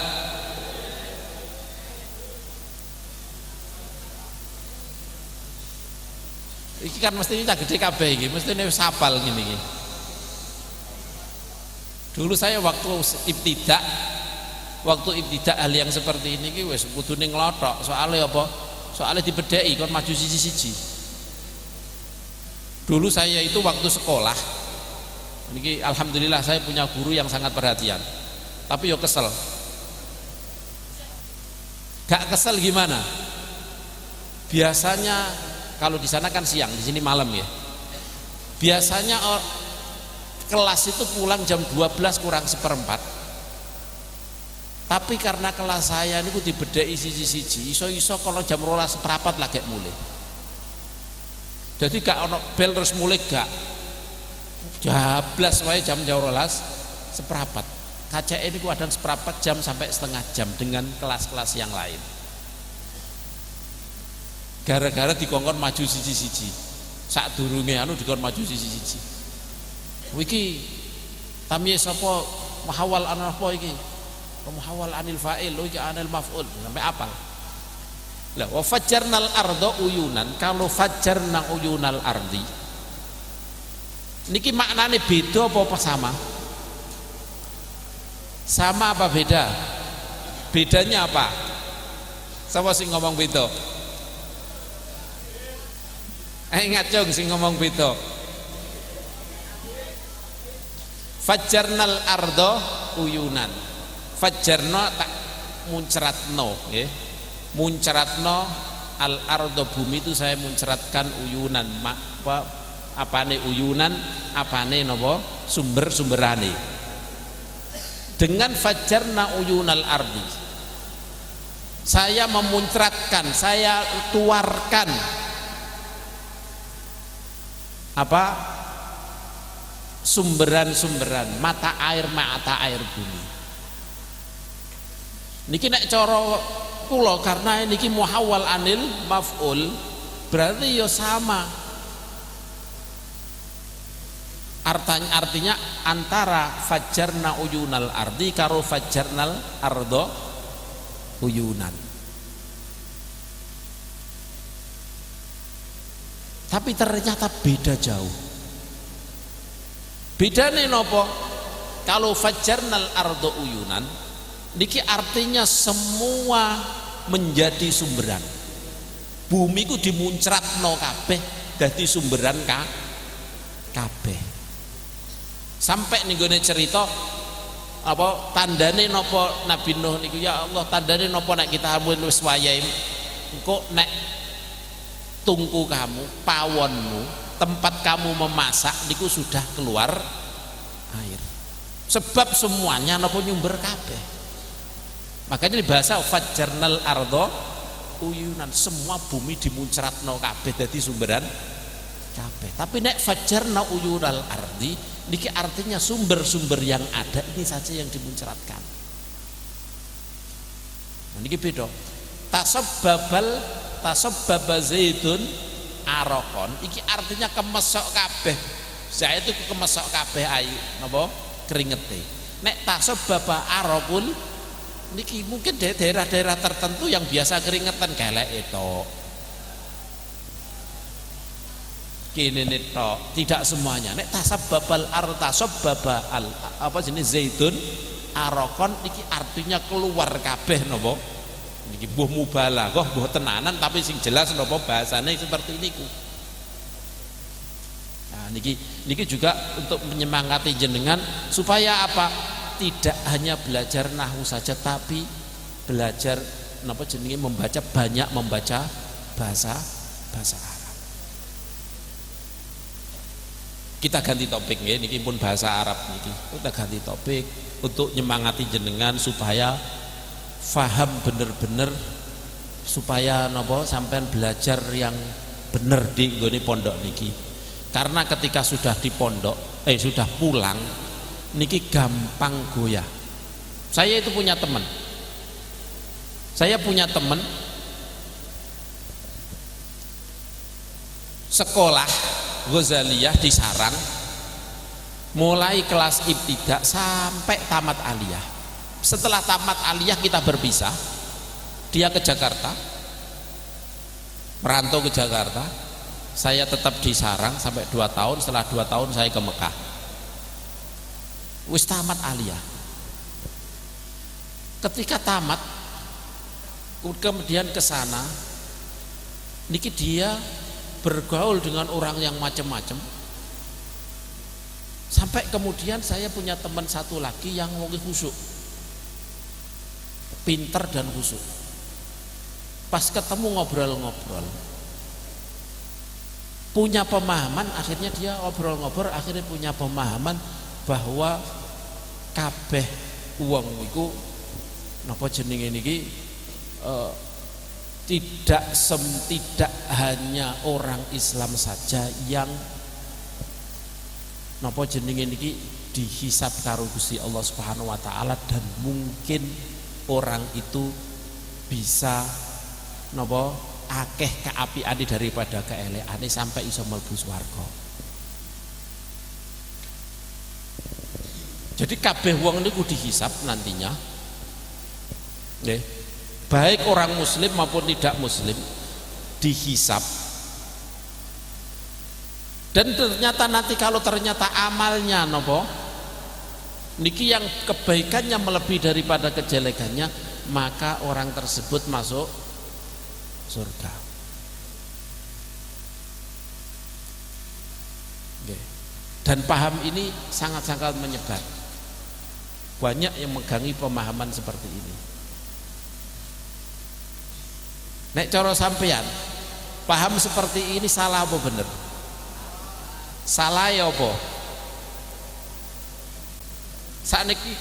Iki kan mesti tak gede kabeh iki, mesti wis hafal ngene iki. Dulu saya waktu ibtidak hal yang seperti ini ki wis kudune nglothok. Soalnya apa? Soalnya dibedheki kon maju siji-siji. Dulu saya itu waktu sekolah niki alhamdulillah saya punya guru yang sangat perhatian. Tapi yo kesel. Gak kesel gimana? Biasanya kalau di sana kan siang, di sini malam ya. Biasanya kelas itu pulang jam 12 kurang seperempat, tapi karena kelas saya ini dibedai siji-siji, iso-iso kalau jam 12 seperempat lagi mulai, jadi gak ono bel terus mulai gak jablas wae jam 12 seperempat. KCE ini ada seperempat jam sampai setengah jam dengan kelas-kelas yang lain, gara-gara dikongkon maju siji-siji, sak durunge anu dikongkon maju siji-siji. Wiki tamyiz apa muhawwal an apa iki? Muhawwal anil fa'il, iki anil maf'ul, sampai apal. Lah wa fajjarnal arda uyunan, kalau fajjarna uyunal ardi niki maknane beda apa sama? Sama apa beda? Bedanya apa? Sapa sing ngomong beda? Ingat cung sing ngomong beda. Fajjarnal ardo uyunan, fajjarna tak muncratno, ya. Muncratno al ardo bumi itu saya muncratkan uyunan. Apane uyunan, apane nopo sumberane. Dengan fajjarna uyunal ardi, saya memuncratkan, saya tuarkan apa? Sumberan-sumberan mata air bumi. Niki nek cara kula karena niki muhawwal anil maf'ul, berarti ya sama. Artinya antara fajjarna uyunal ardi karo fajjarnal ardo uyunan. Tapi ternyata beda jauh. Bedane nopo? Kalau fajjarnal ardo uyunan niki artinya semua menjadi sumberan. Bumi ku dimuncratno kabeh dadi sumberan kabeh. Sampai ning gone cerita apa tandane nopo Nabi Nuh niku, ya Allah tandane nopo nek kita wis wayahe engko nek tungku kamu, pawonmu, tempat kamu memasak niku sudah keluar air. Sebab semuanya nopo nyumber kabeh. Makanya di bahasa fajjarnal ardo uyunan, semua bumi dimuncratno kabeh dadi sumberan kabeh. Tapi nek fajjarna uyunal ardi niki artinya sumber-sumber yang ada ini saja yang dimuncratkan. Nah, niki beda. Tasabbaba zaitun arokon iki artinya kemesok kabeh. Saya itu kemesok kabeh ayu napa keringete. Nek tasabbaba arokun niki mungkin daerah-daerah tertentu yang biasa keringetan gelek itu. Kene netok, tidak semuanya. Nek tasabbabal tasabbaba al apa jenis zaitun arokon niki artinya keluar kabeh napa? Niki mbuh mubalaghah, mbuh tenanan tapi sing jelas napa bahasane seperti niku. Nah, niki juga untuk menyemangati jenengan supaya apa? Tidak hanya belajar nahwu saja tapi belajar napa jenenge banyak membaca bahasa Arab. Kita ganti topik ya, niki pun bahasa Arab niki. Kita ganti topik untuk nyemangati jenengan supaya faham bener-bener, supaya napa sampean belajar yang bener di nggone pondok niki. Karena ketika sudah di pondok, sudah pulang niki gampang goyah. Saya itu punya teman. Saya punya teman sekolah Ghazaliyah di Sarang, mulai kelas ibtidak sampai tamat aliyah. Setelah tamat aliyah kita berpisah, dia ke Jakarta, merantau ke Jakarta, saya tetap di Sarang sampai 2 tahun. Setelah 2 tahun saya ke Mekah. Wis tamat aliyah. Ketika tamat, kemudian ke sana, niki dia bergaul dengan orang yang macam-macam, sampai kemudian saya punya teman satu lagi yang wong khusyuk, pinter dan khusyuk. Pas ketemu ngobrol-ngobrol, punya pemahaman, akhirnya dia ngobrol-ngobrol, akhirnya punya pemahaman bahwa kabeh wong iku napa jenenge niki tidak hanya orang Islam saja yang napa jenenge niki dihisab karo Gusti Allah Subhanahu wa taala, dan mungkin orang itu bisa napa akeh keapiane daripada keeleane sampai iso mlebu swarga. Jadi kabeh wong niku dihisab nantinya. Nggih. Baik orang muslim maupun tidak muslim dihisab. Dan ternyata nanti kalau ternyata amalnya napa niki yang kebaikannya melebihi daripada kejelekannya, maka orang tersebut masuk surga. Oke. Dan paham ini sangat-sangat menyebar. Banyak yang megangi pemahaman seperti ini. Nek cara sampean paham seperti ini salah apa bener? Salah ya apa? Sakniki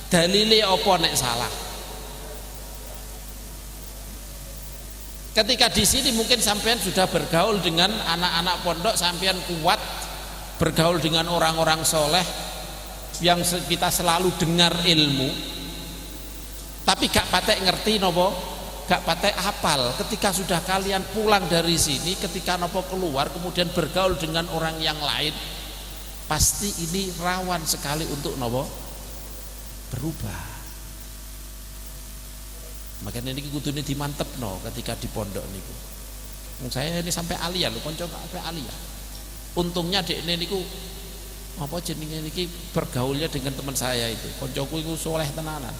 dalile apa nek salah? Ketika di sini mungkin sampean sudah bergaul dengan anak-anak pondok, sampean kuat bergaul dengan orang-orang soleh yang kita selalu dengar ilmu, tapi gak patek ngerti nopo, gak patek hafal. Ketika sudah kalian pulang dari sini, ketika nopo keluar kemudian bergaul dengan orang yang lain, pasti ini rawan sekali untuk nopo berubah. Makanya ini kudune dimantepno ketika di pondok niku. Saya ini sampai alia lho, kanca sampai alia. Untungnya dekne niku apa jenenge niki bergaulnya dengan teman saya itu. Kancaku iku soleh tenanan.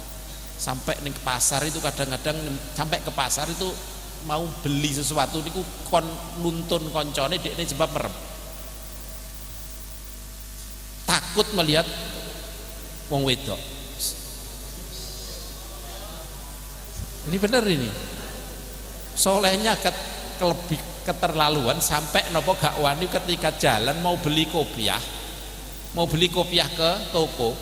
Sampai ning pasar itu kadang-kadang sampai ke pasar itu mau beli sesuatu niku kon nuntun koncone dekne sebab merem. Takut melihat wong wedok. Ini benar ini. Solehnya keterlaluan sampai nopo gak wani ketika jalan mau beli kopiah ke toko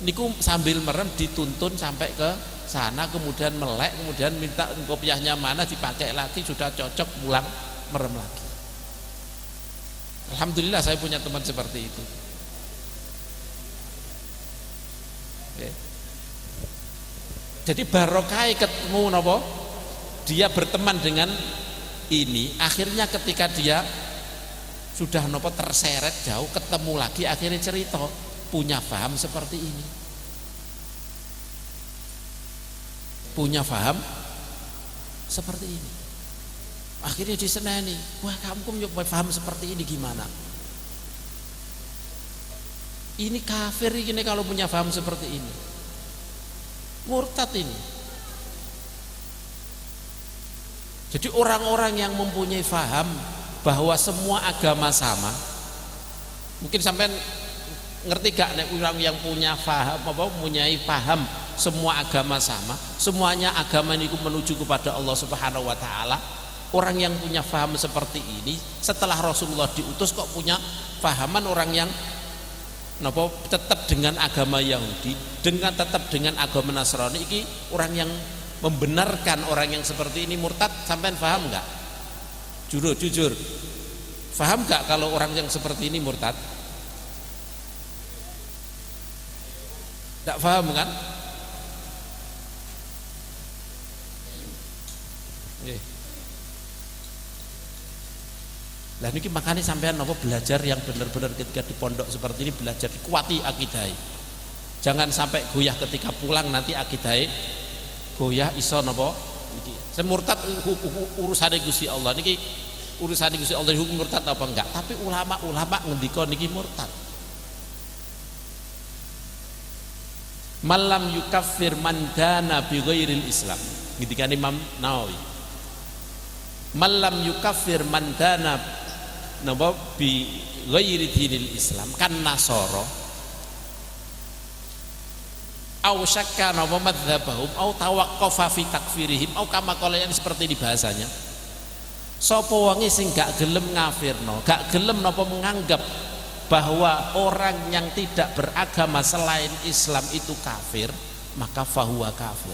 niku sambil merem dituntun sampai ke sana, kemudian melek, kemudian minta kopiahnya mana, dipakai lagi, sudah cocok pulang merem lagi. Alhamdulillah saya punya teman seperti itu. Oke. Jadi barokah ketemu nopo dia berteman dengan ini, akhirnya ketika dia sudah nopo terseret jauh ketemu lagi, akhirnya cerita punya paham seperti ini, punya paham seperti ini. Akhirnya diseneni, wah kamu punya paham seperti ini gimana? Ini kafir ini kalau punya paham seperti ini, murtad ini. Jadi orang-orang yang mempunyai paham bahwa semua agama sama, mungkin sampai ngerti gak nek orang yang punya paham mempunyai paham semua agama sama, semuanya agama ini menuju kepada Allah Subhanahu wa taala. Orang yang punya paham seperti ini setelah Rasulullah diutus kok punya pahaman orang yang napa tetap dengan agama Yahudi, dengan tetap dengan agama Nasrani, iki orang yang membenarkan orang yang seperti ini murtad. Sampean paham enggak? Jujur paham enggak kalau orang yang seperti ini murtad? Enggak paham kan? Nggih. Lah niki makanya sampean napa belajar yang benar-benar ketika di pondok seperti ini, belajar kuati akidai. Jangan sampai goyah ketika pulang nanti akidai goyah iso napa niki. Semurtad urusane Gusti Allah niki, urusane Gusti Allah hukum murtad apa enggak, tapi ulama-ulama ngendika niki murtad. Malam yukaffir man dana bi ghairil Islam. Ngendikane Imam Nawawi. Malam yukaffir man dana napa bi ghairi dinil Islam kan nasara au syakka napa madzhabahum au tawaqqafa fi takfirihim au kama qala, yang seperti ini bahasanya. Sapa wonge sing gak gelem ngafirno, gak gelem napa menganggap bahwa orang yang tidak beragama selain Islam itu kafir, maka fahuwa kafir.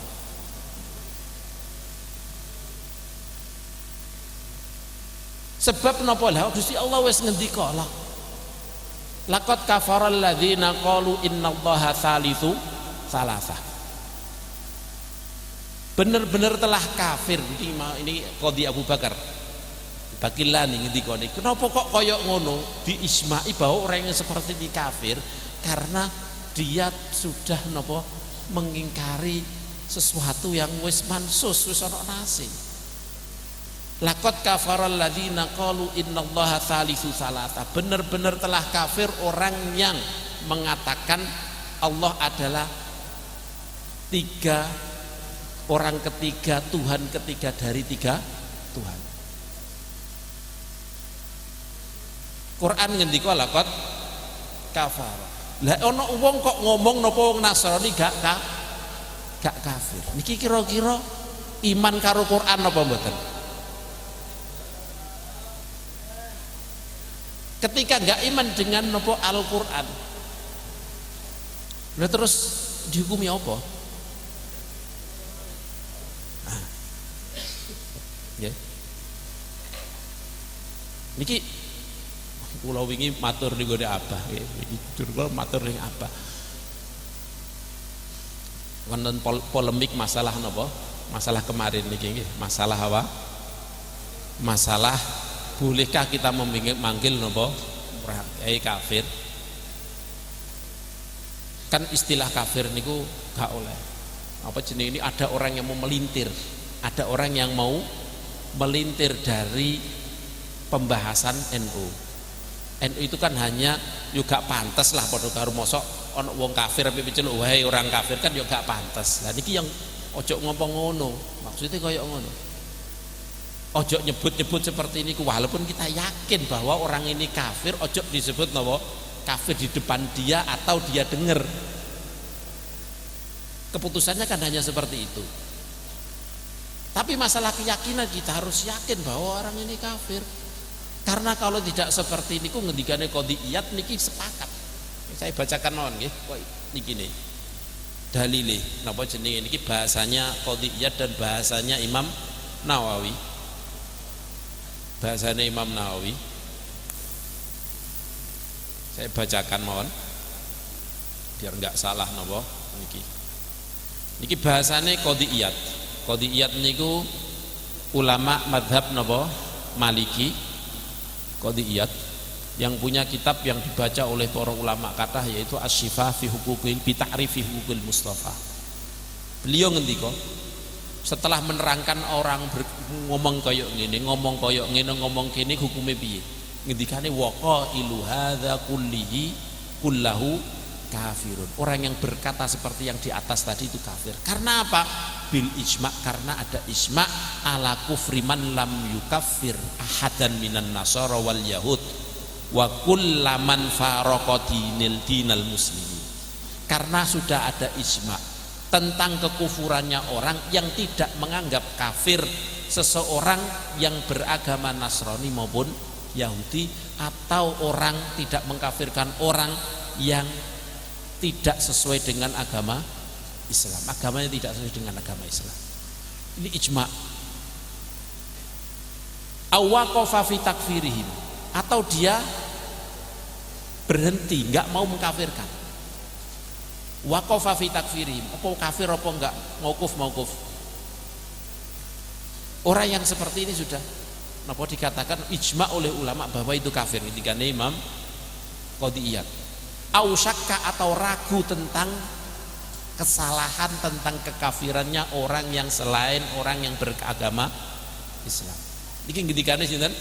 Sebab napa lah Gusti Allah wis ngendika lah. Laqad kafaral ladzina qalu innallaha tsalitsu tsalasah. Bener-bener telah kafir. Ini Qadhi Abu Bakar Bakilani ngendika niki, kenapa kok koyok ngono? Diismai bahwa orang yang seperti ini kafir karena dia sudah napa mengingkari sesuatu yang wis mansus, wis ana nasi. Laqad kafaral ladzina qalu innallaha tsalitsu tsalatsa. Benar-benar telah kafir orang yang mengatakan Allah adalah tiga, orang ketiga, Tuhan ketiga dari tiga Tuhan. Quran ngendika laqad kafara. Lah ana wong kok ngomong napa wong Nasrani gak kafir. Niki kira-kira iman karo Quran apa mboten? Ketika gak iman dengan napa Al-Qur'an. Lah terus dihukumi apa? Ya. Niki kula wingi matur ning gone Abah, iki kula matur ning Abah. Wonten polemik masalah napa? Masalah kemarin niki nggih, masalah apa? Masalah bolehkah kita memanggil napa kafir? Kan istilah kafir niku gak oleh. Apa jenenge ini, ada orang yang mau melintir, ada orang yang mau melintir dari pembahasan NU. NU itu kan hanya juga pantas lah padha karo mosok ana wong kafir ape piceluk wae orang kafir kan yo gak pantas. Lah niki yang ojo ngomong ngono. Maksudnya kaya ngono. Ojo nyebut-nyebut seperti ini walaupun kita yakin bahwa orang ini kafir, ojo disebut napa kafir di depan dia atau dia dengar. Keputusannya kan hanya seperti itu. Tapi masalah keyakinan kita harus yakin bahwa orang ini kafir. Karena kalau tidak seperti ini ku ngendikane qadhiyat niki sepakat. Saya bacakan mawon nggih. Niki nih. Dalile napa jenenge niki bahasanya qadhiyat dan bahasanya Imam Nawawi. Bahasanya Imam Nawawi. Saya bacakan mawon biar enggak salah napa niki. Niki bahasane qadhiyat. Qadhiyat niku ulama madhab napa Maliki. Qadhiyat yang punya kitab yang dibaca oleh para ulama kathah yaitu Asy-Syifa fi Huquqil bi Ta'rifi Huquqil Mustafa. Beliau ngendika setelah menerangkan orang ngomong kaya ngene, ngomong kaya ngene, ngomong kene hukume piye? Ngendikane waqailu hadza kullahu kafirun. Orang yang berkata seperti yang di atas tadi itu kafir. Karena apa? Bil ijma, karena ada ijma ala kufri man lam yukaffir ahadan minan nasara wal yahud wa kullaman faraqa dinal muslimin. Karena sudah ada ijma tentang kekufurannya orang yang tidak menganggap kafir seseorang yang beragama Nasrani maupun Yahudi, atau orang tidak mengkafirkan orang yang tidak sesuai dengan agama Islam, agamanya tidak sesuai dengan agama Islam. Ini ijma. Awaqafa fi takfirihim, atau dia berhenti nggak mau mengkafirkan. Waqafa fi takfirihim, apa kafir apa enggak, mauquf. Orang yang seperti ini sudah napa dikatakan ijma oleh ulama bahwa itu kafir. Ketikane Imam Qadhiyat. Au syakka, atau ragu tentang kesalahan, tentang kekafirannya orang yang selain orang yang beragama Islam. Iki ngendikane sinten?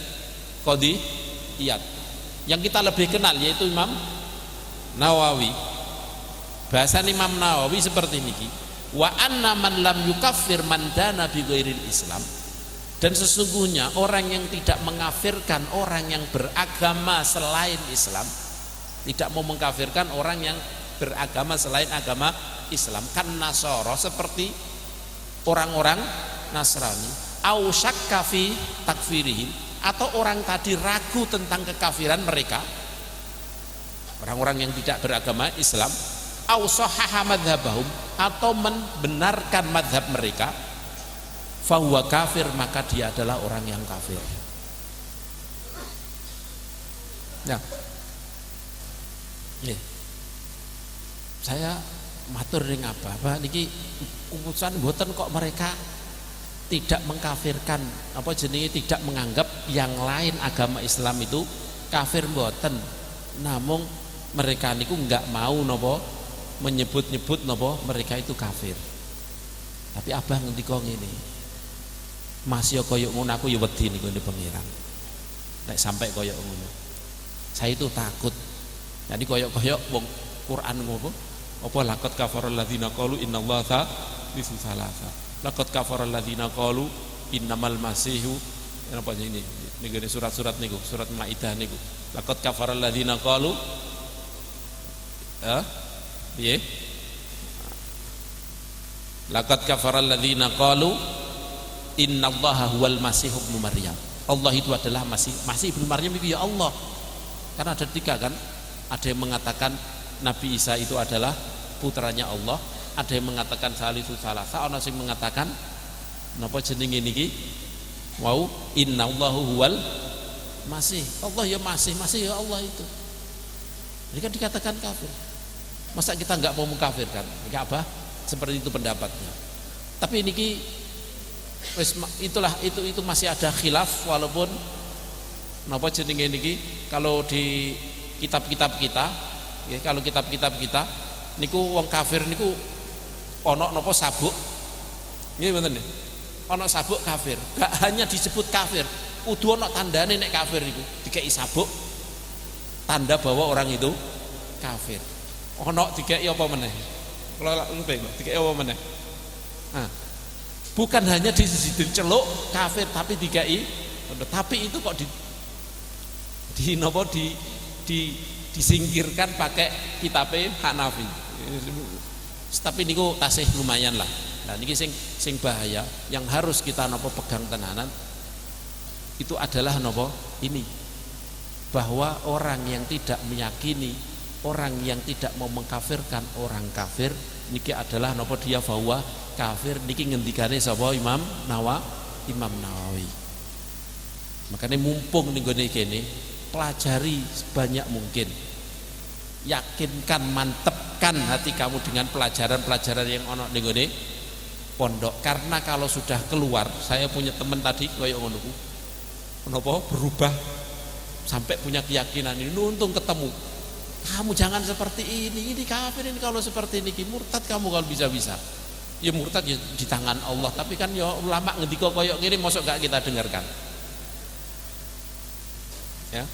Qadhiyat. Yang kita lebih kenal yaitu Imam Nawawi. Bahasan Imam Nawawi seperti niki. Wa anna man lam yukaffir man dana bi ghairil Islam. Dan sesungguhnya orang yang tidak mengkafirkan orang yang beragama selain Islam, tidak mau mengkafirkan orang yang beragama selain agama Islam, kan Nasara, seperti orang-orang Nasrani, au syakka fi takfirihim, atau orang tadi ragu tentang kekafiran mereka, orang-orang yang tidak beragama Islam, au sahaha madhabahum, atau membenarkan madhab mereka, fahuwa kafir, maka dia adalah orang yang kafir. Nah, saya matur ring apa niki urusan mboten kok mereka tidak mengkafirkan apa jenenge, tidak menganggap yang lain agama Islam itu kafir mboten, namun mereka niku enggak mau napa menyebut-nyebut napa mereka itu kafir. Tapi abah ngendika ngene, Mas yo koyo ngono aku yo wedi niku ne pengiran. Nek sampai koyo ngono, saya itu takut. Jadi koyo-koyo wong Quran ngopo? Apa laqad kafaral ladzina qalu innallaha thalithu tsalatsa. Laqad kafaral ladzina qalu innamal masihu, apa ini? Niku surat-surat niku, surat Maidah niku. Laqad kafaral ladzina qalu piye? Laqad kafaral ladzina qalu innallaha huwal masih ibnu Maryam. Allah itu adalah masih ibnu Maryam itu ya Allah. Karena ada tiga kan? Ada yang mengatakan Nabi Isa itu adalah putranya Allah, ada yang mengatakan salisu salasa, ana sing mengatakan napa jenenge niki wau innallahu huwal masih. Allah ya masih ya Allah itu. Ini kan dikatakan kafir. Masa kita enggak mau mengkafirkan? Enggak apa? Seperti itu pendapatnya. Tapi niki itulah itu masih ada khilaf, walaupun napa jenenge niki kalau di kitab-kitab kita, ya, kalau kitab-kitab kita niku wong kafir niku ana napa sabuk. Nggih mboten nggih. Ana sabuk kafir. Gak hanya disebut kafir, kudu ana tandane nek kafir niku. Dikeki sabuk tanda bahwa orang itu kafir. Ana dikeki apa meneh? Kula lupa dikeki apa meneh? Nah, bukan hanya diceluk kafir tapi dikeki, tapi itu kok disingkirkan pakai kitabe Hanafi. Tapi niku tasih lumayan lah. Nah niki sing bahaya yang harus kita napa pegang tenanan itu adalah napa ini, bahwa orang yang tidak meyakini, orang yang tidak mau mengkafirkan orang kafir niki adalah napa dia bahwa kafir. Niki ngendikane sapa Imam Nawawi. Makanya mumpung ning gone kene pelajari sebanyak mungkin, yakinkan, mantepkan hati kamu dengan pelajaran-pelajaran yang ono ning gone pondok. Karena kalau sudah keluar, saya punya teman tadi koyo ngono ku menapa berubah sampai punya keyakinan ini, untung ketemu. Kamu jangan seperti ini kafir ini, kalau seperti ini murtad kamu kalau bisa-bisa. Ya murtad ya di tangan Allah, tapi kan ya ulama ngendika koyo ngene mosok gak kita dengarkan. Ya.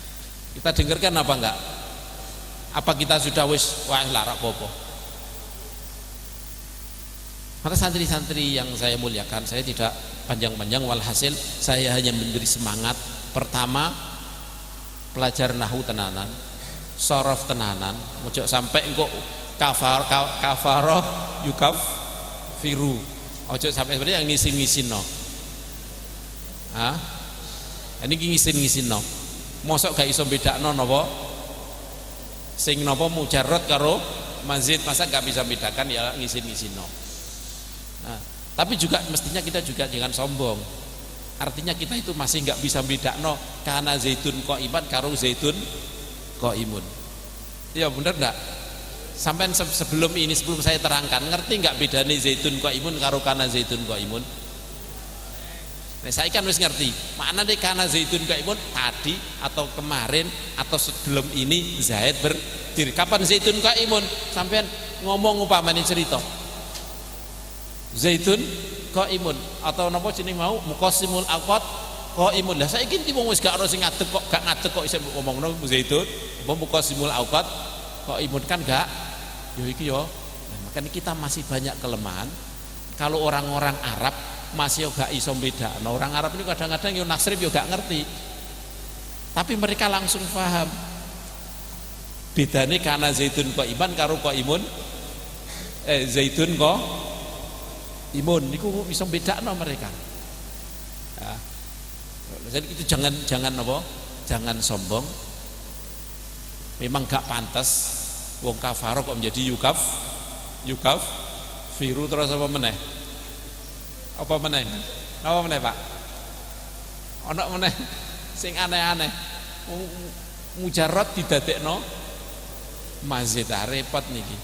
Kita dengarkan apa enggak? Apa kita sudah wis wah larak popo? Maka santri-santri yang saya muliakan, saya tidak panjang-panjang, walhasil saya hanya memberi semangat. Pertama, pelajar nahwu tenanan, sorof tenanan, ojo sampai engko kafaroh yukaf firu, ojo sampai seperti yang ngisin-ngisin no. Ini ngisin-ngisin no. Mosok gak iso bedakno napa sing napa mujarrad karo mazid, masa gak bisa bedakan ya ngisin-ngisino. Nah, tapi juga mestinya kita juga jangan sombong. Artinya kita itu masih gak bisa bedakno kana zaitun qaiman karo zaitun qaimun. Ya bener enggak? Sampai sebelum saya terangkan, ngerti enggak bedane zaitun qaimun karo kana zaitun qaimun? Nah, saya kan harus ngerti makna deh karena zaitun qaimun tadi atau kemarin atau sebelum ini Zaid berdiri. Kapan zaitun qaimun? Sampean ngomong umpamane cerita zaitun qaimun atau napa jeneng mau muqassimul awqat qaimun. Lah saiki iki wong wis gak ono sing ngadeg kok, gak ngadeg kok iso ngomongno zaitun apa muqassimul awqat qaimun kan gak. Yo iki yo. Nah, makanya kita masih banyak kelemahan. Kalau orang-orang Arab masih gak iso beda. Nah, orang Arab ini kadang-kadang yo nasrib yo gak ngerti. Tapi mereka langsung paham. Bedane karena zaitun qaiman karo qaimun zaitun imun niku iso bedakno mereka. Ya. Jadi itu jangan apa? Jangan sombong. Memang gak pantas wong kafaro kok menjadi yukaf firu terus apa meneh? Apa meneh? Apa meneh, Pak? Ana meneh sing aneh-aneh. Mujarrad didadekno mazid, repot niki.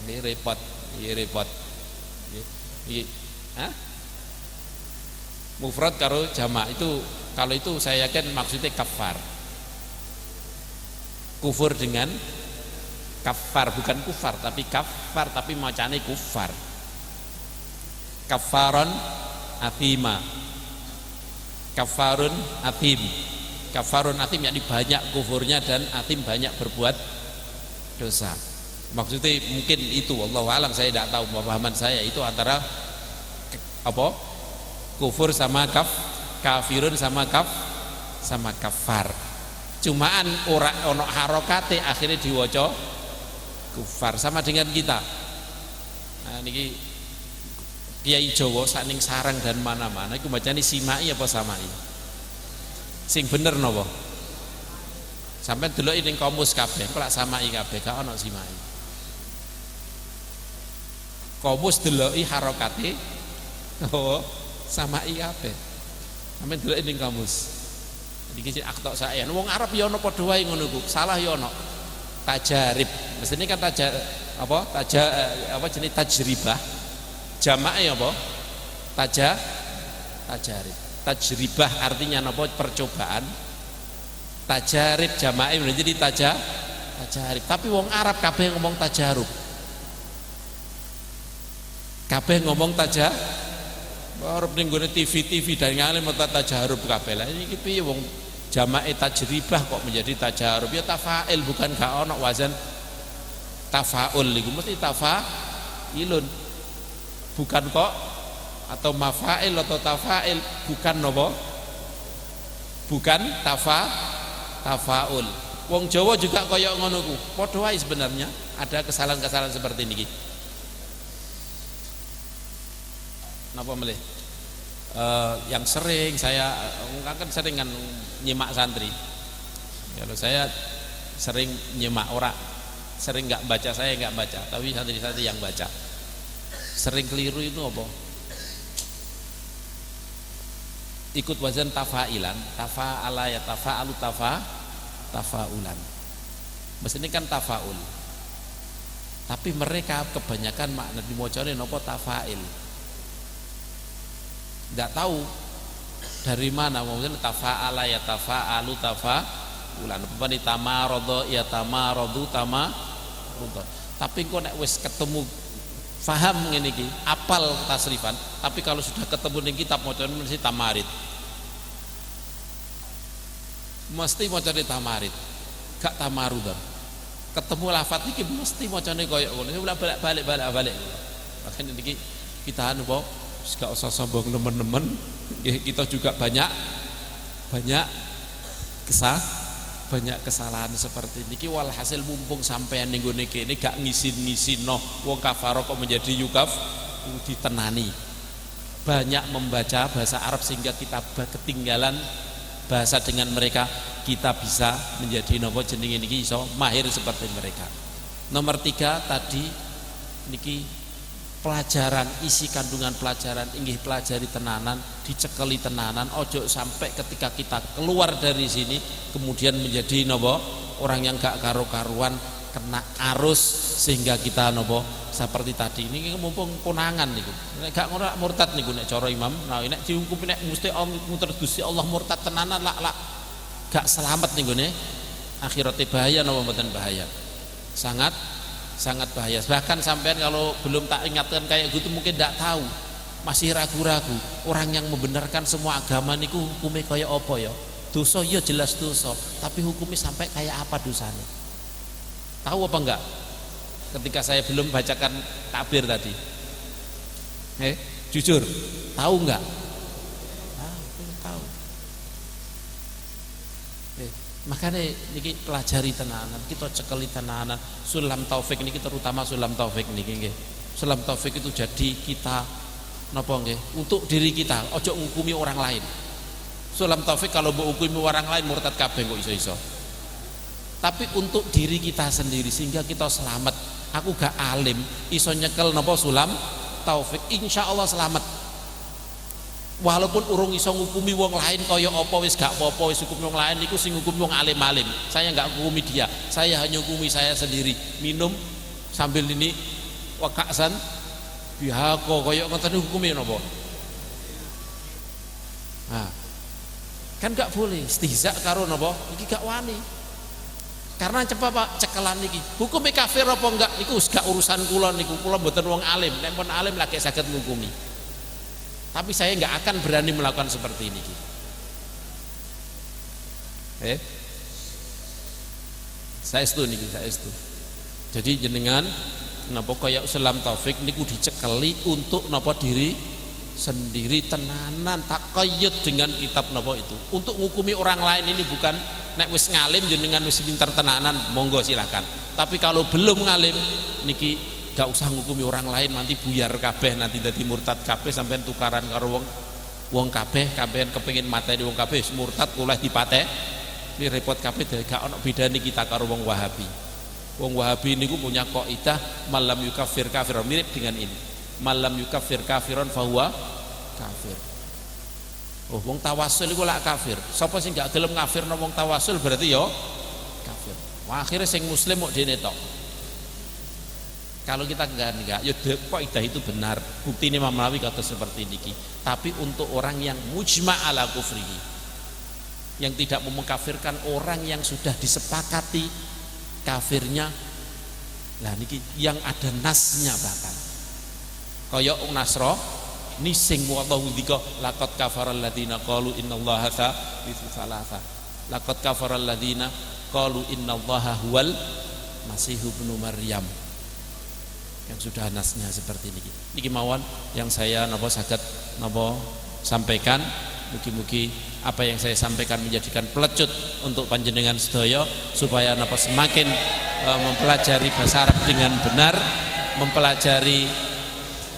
Ini repot. Hah? Mufrad karo jamak itu, kalau itu saya yakin maksudnya kafar. Kufur dengan kafar, bukan kufar tapi kafar, tapi macane kufar. Kafaron athima. Kafarun athim. Kafarun athim yakni banyak kufurnya dan athim banyak berbuat dosa. Maksudnya mungkin itu, wallahu alam, saya tidak tahu, pemahaman saya itu antara apa? Kufur sama kafirun sama kafar. Cumaan ora ono harokate akhirnya diwaca kufar, sama dengan kita. Nah niki Kiai Jawa saking sarang dan mana-mana iku bacane simai apa samai? Sing bener napa? Sampai delok ning kamus kabeh, kok samai kabeh, gak ono simai. Kamus deloki harokate oh samai kabeh. Sampai delok ning kamus. Iki sing aktok saean. Wong Arab ya ono padha wae ngono ku. Salah ya ono. Tajarib. Mestine kan jenis tajribah. Jamae apa? Tajarib. Tajribah artinya apa? Percobaan. Tajarib jamae jadi tajarib. Tapi wong Arab kabeh ngomong tajarub. Kabeh ngomong Arab ning gone TV dari ngalim tajarub kabeh. Lah iki piye wong jamae tajribah kok menjadi tajarub? Ya tafail, bukan gak ono wazan tafaul iku mesti tafailun. Bukan kok atau mafail atau tafail, bukan nopo? Bukan tafaul. Wong Jawa juga kaya ngono ku. Padha wae sebenarnya ada kesalahan-kesalahan seperti niki. Napa melih? Yang sering saya kan sering kan nyimak santri. Kalau saya sering nyimak orang, sering nggak baca, saya nggak baca, tapi santri-santri yang baca. Sering keliru itu apa? Ikut wazan tafailan, tafa'ala ya tafa'alu tafa'ulan. Mestinya kan tafaul. Tapi mereka kebanyakan makna dimocone napa tafail. Tidak tahu dari mana maksudnya tafa'ala ya tafa'alu tafa'ulan. Apa ni tamarada ya tamaradu tamarud. Tapi kok nek wis ketemu faham ngene iki, apal tasrifan, tapi kalau sudah ketemu ning kitab macane mesti tamarid. Mesti macane tamarid. Gak tamarudan. Ketemu lafaz iki mesti macane koyo ngono. Balik. Makanya niki kita anu po gak usah sombong nemen-nemen, kita juga banyak kesalahan seperti ini. Walhasil mumpung sampean ning gone kene gak ngisin-ngisino wong kafaro kok menjadi yukaf, ditenani. Banyak membaca bahasa Arab sehingga kita ketinggalan bahasa dengan mereka, kita bisa menjadi nopo jenenge niki iso mahir seperti mereka. Nomor 3 tadi niki pelajaran, isi kandungan pelajaran inggih pelajari tenanan, dicekeli tenanan, ojo sampai ketika kita keluar dari sini kemudian menjadi nopo orang yang gak karu-karuan, kena arus sehingga kita nopo seperti tadi ini mumpung konangan niku. Nek gak ngono murtad niku nek cara imam. Nah nek dihukum nek mesti muter Gusti Allah murtad tenanan lak gak selamat niku ne. Akhirate bahaya napa mboten bahaya? Sangat bahaya. Bahkan sampean kalau belum tak ingatkan kayak gitu mungkin tidak tahu, masih ragu-ragu. Orang yang membenarkan semua agama niku hukumnya kayak apa ya? Dosa ya jelas dosa, tapi hukumnya sampai kayak apa dosanya? Tahu apa enggak? Ketika saya belum bacakan takbir tadi, jujur, tahu enggak? Belum tahu. Makanya niki pelajari tenanan, kita cekeli tenanan. Sulam taufik niki terutama sulam taufik niki nggih. Sulam taufik itu jadi kita napa nggih? Untuk diri kita, ojo ngukumi orang lain. Sulam taufik kalau mbok hukumi orang lain murtad kabeh kok iso-iso. Tapi untuk diri kita sendiri sehingga kita selamat. Aku gak alim iso nyekel napa sulam taufik, insya Allah selamat. Walaupun urung iso ngukumi wong lain kaya apa wis gak apa-apa, wis hukum wong lain iku sing hukum wong alim-alim. Saya gak ngukumi dia, saya hanya ngukumi saya sendiri. Minum sambil ini wakaksan bihako kaya ngoten hukumi napa? Nah, kan gak boleh istihza karo napa? Iki gak wani. Karena cepat Pak cekelan niki. Hukume kafir apa enggak niku gak urusan kula niku. Kula mboten wong alim. Nek pun alim lagi saged ngukumi. Tapi saya enggak akan berani melakukan seperti ini. Saya setuju niki, saya setuju. Jadi jenengan napa kaya Sulam Taufik niku dicekeli untuk napa diri sendiri tenanan, tak kayut dengan kitab napa itu. Untuk ngukumi orang lain ini bukan nek wis ngalim jenengan wis pinter tenanan monggo silakan. Tapi kalau belum ngalim niki gak usah ngukumi orang lain, nanti buyar kabeh, nanti dadi murtad kabeh sampean tukaran karo wong kabeh, kabeh kepengin mateni wong kabeh wis murtad oleh dipateh. Ini repot kabeh, gak ono bedane kita karo wong Wahabi. Wong Wahabi niku punya kaidah malam yukafir kafir, mirip dengan ini. Malam yukafir kafiron fahuwa kafir. Oh, wong tawasul iku lak kafir. Sapa sing gak gelem ngafirno wong tawasul berarti yo kafir. Wah, akhirnya sing muslim mok dene tok. Kalau kita enggak ya kaidah itu benar. Bukti ini Imam Nawawi kata seperti niki. Tapi untuk orang yang mujma' ala kufrihi, yang tidak memengkafirkan orang yang sudah disepakati kafirnya, lah niki yang ada nasnya bahkan. Kaya wong Nasra ni sing wallahu dzika laqad kafaral ladzina qalu innallaha thalithu tsalatsa. Laqad kafaral ladzina qalu innallaha huwal masihu ibnu Maryam. Yang sudah nasnya seperti ini. Niki mawon yang saya napa saged napa sampaikan. Mugi-mugi apa yang saya sampaikan menjadikan pelecut untuk panjenengan sedaya supaya napa semakin mempelajari bahasa Arab dengan benar, mempelajari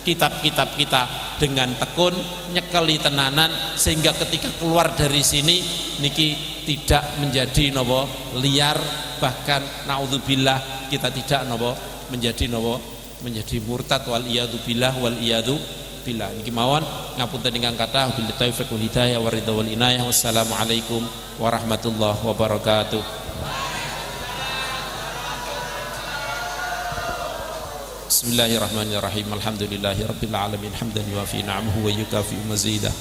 kitab-kitab kita dengan tekun, nyekeli tenanan sehingga ketika keluar dari sini niki tidak menjadi napa liar, bahkan naudzubillah kita tidak napa menjadi menjadi murtad wal iyadu billah wal iyadu billah. Niki mawon ngapunten ingkang kathah, billahi taufiq wal hidayah wa ridha wal inayah. Wassalamualaikum warahmatullahi wabarakatuh. Bismillahirrahmanirrahim. Alhamdulillahirabbil alamin hamdan yuafi ni'amahu wa yukafi mazidah.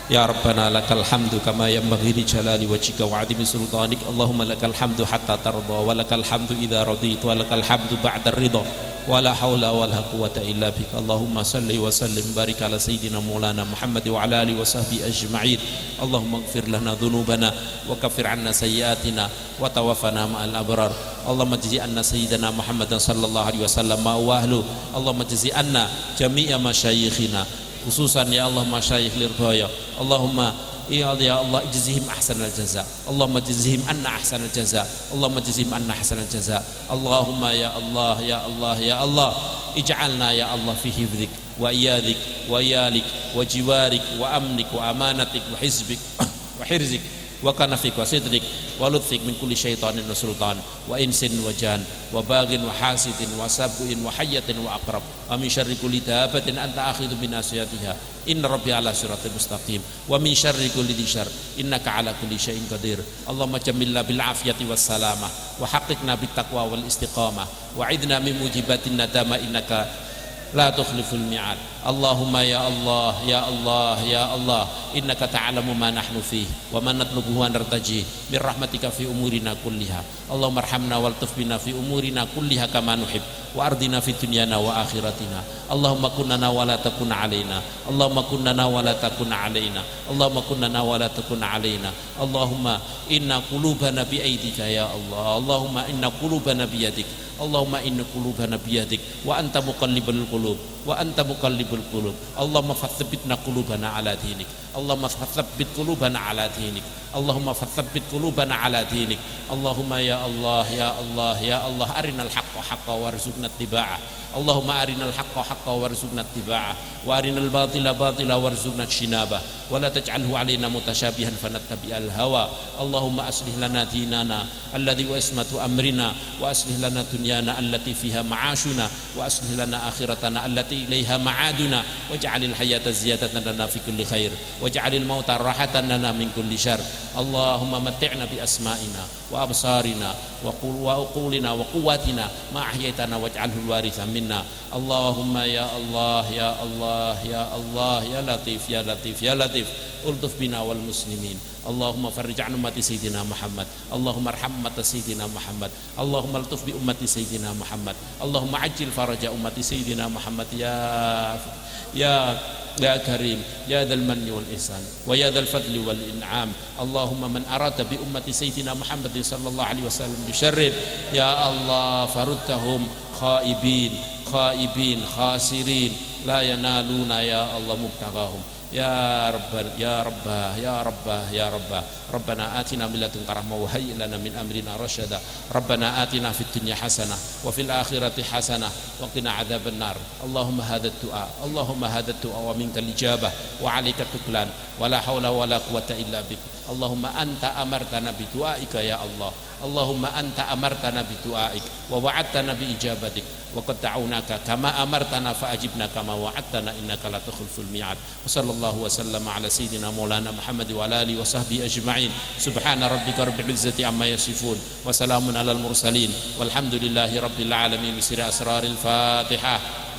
Ya Rabbana lakal hamdu kama yanbaghi li jalali wajhika wa 'azimi sultanik. Allahumma lakal hamdu hatta tarda wa lakal hamdu idza radita wa lakal hamdu ba'da ridha wa la haula wa la quwwata illa bika. Allahumma salli wa sallim barik ala sayyidina maulana Muhammad wa ala alihi wa sahbihi ajma'in. Allahumma ighfir lana dhunubana wa kaffir 'anna sayyi'atina wa tawaffana ma'al abrar. Allahumma jzi anna sayyidina Muhammadan sallallahu alaihi wasallam ma wa ahlu. Allahumma jzi anna jami'a masyayikhina khususan ya Allah masyayikh lirdaya. Allahumma ya Allah ijzihim ahsanal jaza. Allahumma jzihim anna ahsanal jaza. Allahumma jzihim anna ahsanal jaza. Allahumma ya Allah ya Allah ya Allah ij'alna ya Allah fi hifdzik wa iyadik wa iyalik wa jiwarik wa amnik wa amanatik wa hizbik wa hirzik wa kanafik wa sidrik wa lutfik min kulli syaitanin wa sultan wa insin wa jan wa bagin wa hasidin wa sabuin wa hayyatin wa aqrab wa min syarri kulli dabatin anta akhidhu bin nasiyatiha inna rabbi ala siratil mustaqim wa min syarri kulli dzar innaka ala kulli syai'in qadir. Allahumma jamilna bil afiyati was salamah wa haqqiqna bit taqwa wal istiqamah wa idna min mujibatin nadama innaka la tukhliful mi'ad. Allahumma ya Allah ya Allah ya Allah innaka ta'lamu ma nahnu fihi wa ma natlubuhu wa nartaji bir rahmatika fi umurina kulliha. Allahumma arhamna wal tufbina fi umurina kulliha kama nuhib wa ardina fi dunyana wa akhiratina. Allahumma kunnana wa la takun alaina. Allahumma kunnana wa la takun alaina. Allahumma kunnana wa la takun alaina. Allahumma inna qulubana bi aidika ya Allah. Allahumma inna qulubana bi yadik. Allahumma inna qulubana biyadik wa anta muqallibul qulub wa anta muqallibul qulub. Allahumma fathabbitna qulubana ala dinik. Allahumma fathabbit qulubana ala dinik, Allahumma fathabbit qulubana ala dinik, Allahumma ya Allah ya Allah ya Allah arinal haqqa haqqa warzuqna ittiba'ah, Allahumma arinal haqqa haqqa warzuqna ittiba'ah wa arinal batila batila warzuqna ijtinabah wa la taj'alhu alaina mutasyabihan fanattabi'al hawa. Allahumma aslih lana dinana alladhi wa ismatu amrina wa aslih lana dunyana allati fiha ma'ashuna wa aslih lana akhiratana allati ilaiha ma'aduna waj'alil hayata ziyadatan lana fi kulli khair waj'alil mauta rahatan lana min kulli syarr. Allahumma matti'na bi asma'ina wa absarina wa uqulina wa quwwatina ma ahyaitana waj'alhu waritha minna. Allahumma ya Allah ya Allah ya Allah ya Latif ya Latif ya Latif ultuf bina wal muslimin. Allahumma farrij an ummati sayyidina Muhammad, Allahumma arham ummati sayyidina Muhammad, Allahumma altuf bi ummati sayyidina Muhammad, Allahumma ajil faraja ummati sayyidina Muhammad ya karim ya dzal manni wal ihsan wa ya dzal fadli wal in'am. Allahumma man arada bi ummati sayyidina Muhammad sallallahu alaihi wasallam bi syarrin ya Allah faruddahum khaibin khasirin la yanaluna ya Allah mubtaghahum ya rabbah ya rabbah ya rabbah ya rabbah. Rabbana atina min ladunka rahmah wa hayyi lana min amrina rasyada. Rabbana atina fid dunya hasanah wa fil akhirati hasanah wa qina adzaban nar. Allahumma hadha du'a Allahumma hadha du'a wa minkal ijabah wa 'alaika tuklan wa la haula wa la quwwata illa bik. Allahumma anta amartana bi du'aika ya Allah, Allahumma anta amartana bi du'aik wa wa'adtana bi ijabatik wa qad da'awnaka kama amartana fa ajibna kama wa'adtana innaka la tukhliful mi'ad. Wa sallallahu wa sallama ala sayyidina maulana Muhammad wa ala alihi wa sahbihi ajma'in. Subhana rabbika rabbil izzati amma yasifun wa salamun alal mursalin walhamdulillahi rabbil alamin. Bisri asraril Fatihah.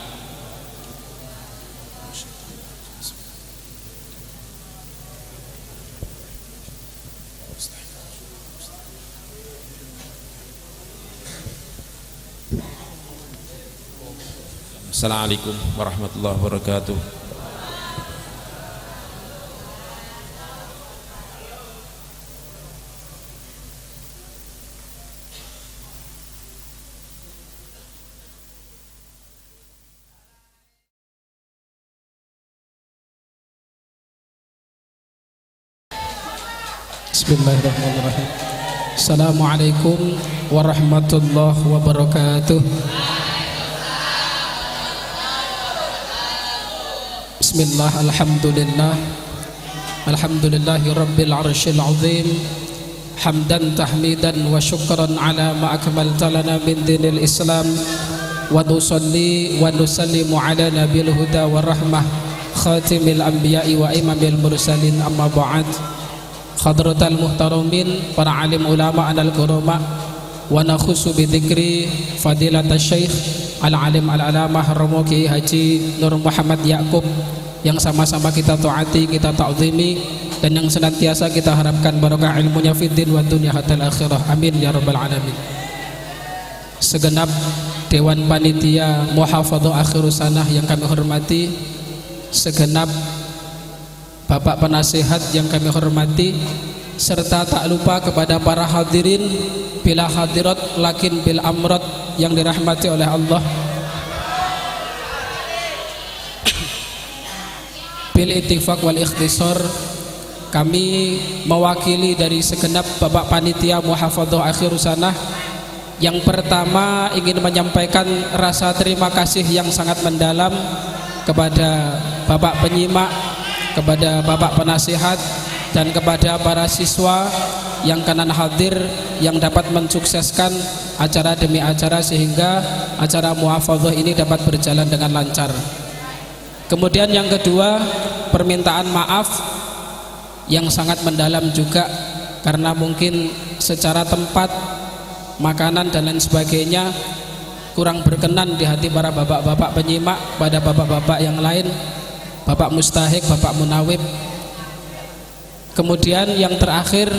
Assalamualaikum warahmatullahi wabarakatuh. Bismillahirrahmanirrahim. Assalamualaikum warahmatullahi wabarakatuh. Bismillah, alhamdulillah, alhamdulillahi rabbil arshil azim, hamdan tahmidan wa syukran ala ma akmalta lana min dinil islam, wa nusalli wa nusallimu ala nabil huda wa rahmah khatimil anbiya'i wa imamil mursalin, amma ba'd. Hadratal muhtaramin, para alim ulama anal kurama, wa nakhusu bidhikri fadilat syekh al-alim al-alamah Romoki Haji Nur Muhammad Ya'qub, yang sama-sama kita taati, kita ta'zimi, dan yang senantiasa kita harapkan barokah ilmunya fid din wa dunya hatal akhirah. Amin ya rabbal alamin. Segenap dewan panitia muhafadzah akhirus sanah yang kami hormati, segenap bapak penasihat yang kami hormati, serta tak lupa kepada para hadirin bila hadirat lakin bil amrat yang dirahmati oleh Allah. Bil ittifaq wal ikhtisar, kami mewakili dari segenap bapak panitia muhafadzah akhirus sanah, yang pertama ingin menyampaikan rasa terima kasih yang sangat mendalam kepada bapak penyimak, kepada bapak penasihat, dan kepada para siswa yang kanan hadir yang dapat mensukseskan acara demi acara sehingga acara muhafadzah ini dapat berjalan dengan lancar. Kemudian yang kedua, permintaan maaf yang sangat mendalam juga, karena mungkin secara tempat, makanan dan lain sebagainya kurang berkenan di hati para bapak-bapak penyimak pada bapak-bapak yang lain, Bapak Mustahik, Bapak Munawib. Kemudian yang terakhir,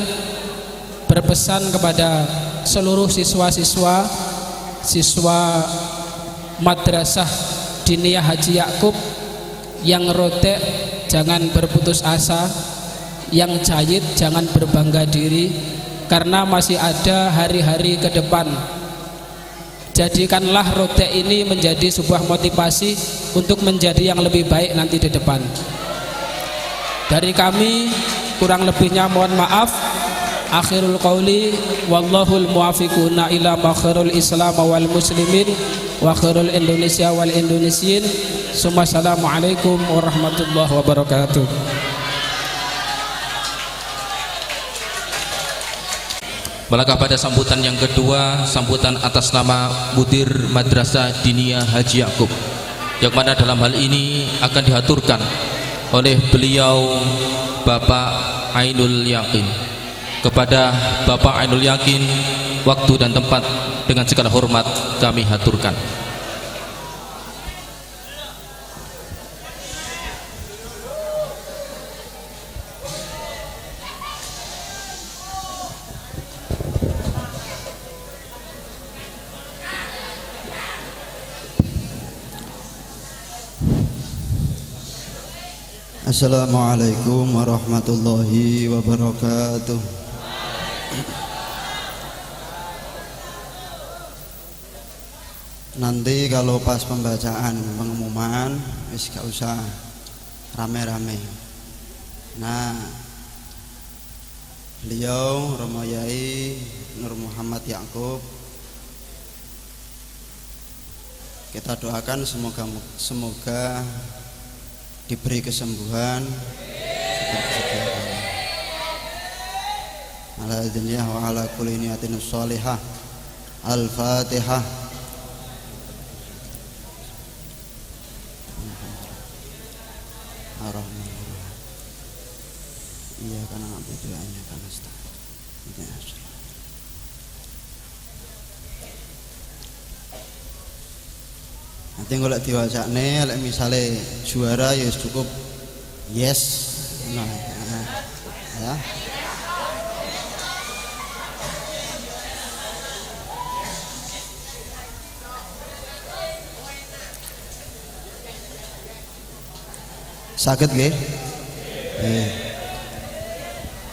berpesan kepada seluruh siswa-siswa Madrasah Diniyah Haji Ya'qub, yang rotek jangan berputus asa, yang jayid jangan berbangga diri, karena masih ada hari-hari ke depan. Jadikanlah rotek ini menjadi sebuah motivasi untuk menjadi yang lebih baik nanti di depan. Dari kami kurang lebihnya mohon maaf. Akhirul qauli wallahul muwaffiquna ila makhairul islam wal muslimin wa khairul Indonesia wal indonesiyin. Assalamualaikum warahmatullahi wabarakatuh. Melangkah pada sambutan yang kedua, sambutan atas nama Mudir Madrasah Diniyah Haji Yakub, yang mana dalam hal ini akan dihaturkan oleh beliau Bapak Ainul Yakin. Kepada Bapak Ainul Yakin, waktu dan tempat dengan segala hormat kami haturkan. Assalamualaikum warahmatullahi wabarakatuh. Nanti kalau pas pembacaan pengumuman wis gak usah rame-rame. Nah, beliau Romo Yai Nur Muhammad Yakub, kita doakan semoga diberi kesembuhan ala dunia wa ala kulli niyatin sholihah. Al-Fatihah. Iya karena bedaannya karena nanti kalau diwacane lek misale juara ya cukup yes. Nah, ya. Sakit nggih?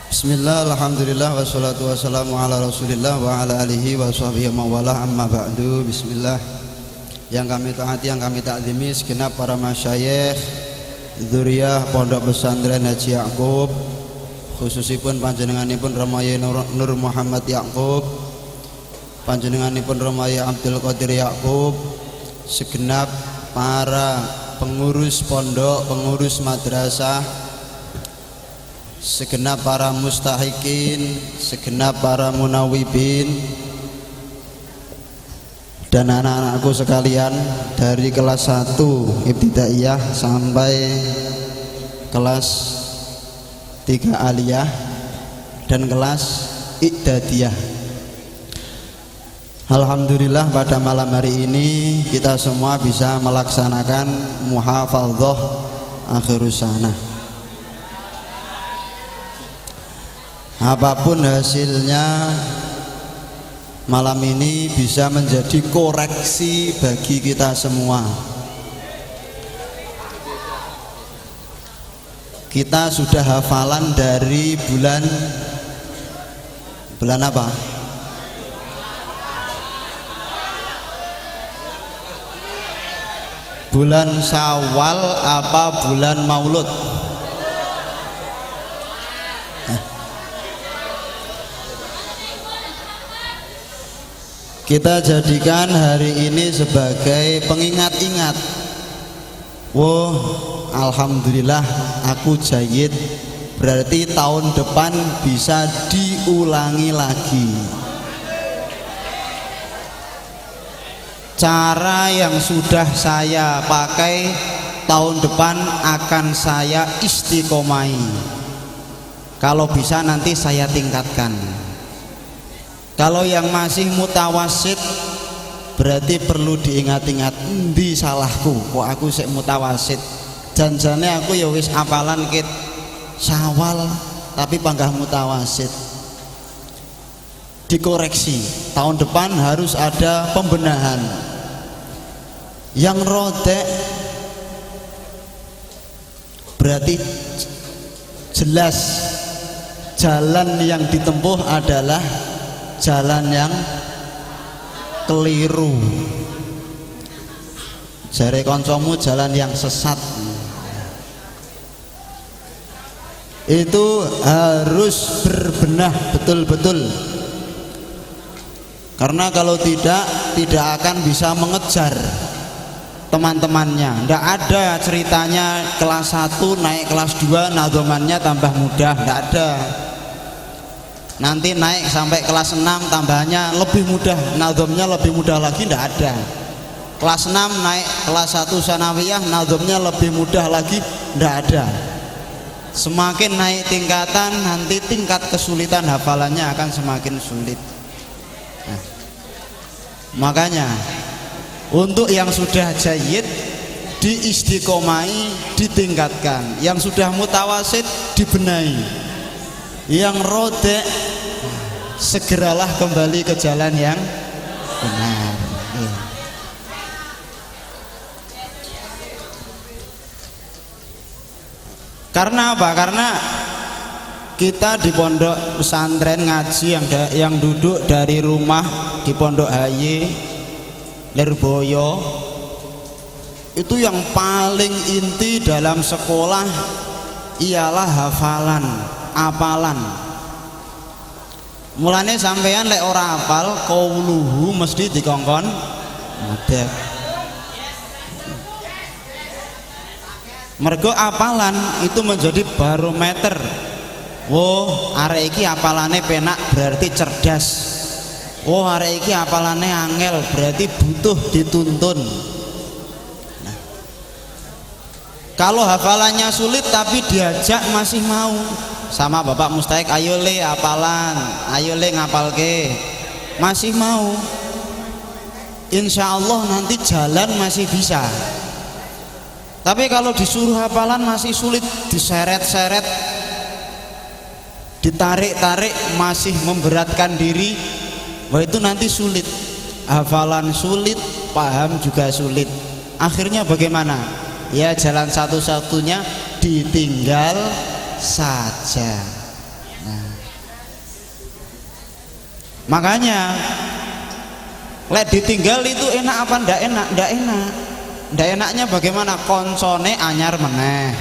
Bismillah, alhamdulillah, wassalatu wassalamu ala rasulillah wa ala alihi wa sahbihi mawalah, amma ba'du. Bismillah. Yang kami taati, yang kami takzimi segenap para masyayikh dzurriyyah Pondok Pesantren Haji Yakub, khususipun panjenenganipun Romo Yai Nur Muhammad Yakub, panjenenganipun Romo Yai Abdul Qadir Yakub, segenap para pengurus pondok, pengurus madrasah, segenap para mustahikin, segenap para munawibin, dan anak-anakku sekalian dari kelas 1 ibtidaiyah sampai kelas 3 aliyah dan kelas i'dadiyah. Alhamdulillah pada malam hari ini kita semua bisa melaksanakan muhafadzah akhirus sanah. Apapun hasilnya, malam ini bisa menjadi koreksi bagi kita semua. Kita sudah hafalan dari bulan apa? Bulan Syawal apa bulan Maulud? Kita jadikan hari ini sebagai pengingat-ingat. Wah, alhamdulillah aku jayid. Berarti tahun depan bisa diulangi lagi. Cara yang sudah saya pakai tahun depan akan saya istiqomai. Kalau bisa nanti saya tingkatkan. Kalau yang masih mutawasid berarti perlu diingat-ingat, endi salahku kok aku sik mutawasid. Janjane aku ya wis apalan kit Syawal tapi panggah mutawasid. Dikoreksi, tahun depan harus ada pembenahan. Yang rodek berarti jelas jalan yang ditempuh adalah jalan yang keliru. Jare kancamu jalan yang sesat. itu harus berbenah betul-betul, karena kalau tidak akan bisa mengejar teman-temannya. Tidak ada ceritanya kelas 1 naik kelas 2 nadhomannya tambah mudah, tidak ada. Nanti naik sampai kelas 6 tambahnya lebih mudah, nadhomnya lebih mudah lagi, tidak ada. Kelas 6 naik kelas 1 sanawiyah nadhomnya lebih mudah lagi, tidak ada. Semakin naik tingkatan, nanti tingkat kesulitan hafalannya akan semakin sulit. Nah, makanya untuk yang sudah jayyid diistiqomai, ditingkatkan. Yang sudah mutawasid dibenahi. Yang rodek segeralah kembali ke jalan yang benar. Karena apa? Karena kita di pondok pesantren ngaji yang duduk dari rumah di Pondok Haye, Lirboyo, itu yang paling inti dalam sekolah ialah hafalan, apalan. Mulane sampean lek ora hafal qauluhu mesti dikongkon madhep. Mergo apalan itu menjadi barometer. Oh, arek iki apalane penak berarti cerdas. Oh, arek iki apalane angel berarti butuh dituntun. Nah, kalau hafalannya sulit tapi diajak masih mau, sama Bapak Mustaik, ayo le apalan, ayo le ngapalke, masih mau, insya Allah nanti jalan masih bisa. Tapi kalau disuruh hafalan masih sulit, diseret-seret, ditarik-tarik, masih memberatkan diri, wah itu nanti sulit. Hafalan sulit, paham juga sulit. Akhirnya bagaimana? Ya jalan satu-satunya ditinggal saja. Nah, makanya lek ditinggal itu enak apa ndak enak? Ndak enak. Ndak enaknya bagaimana? Konsone anyar meneh,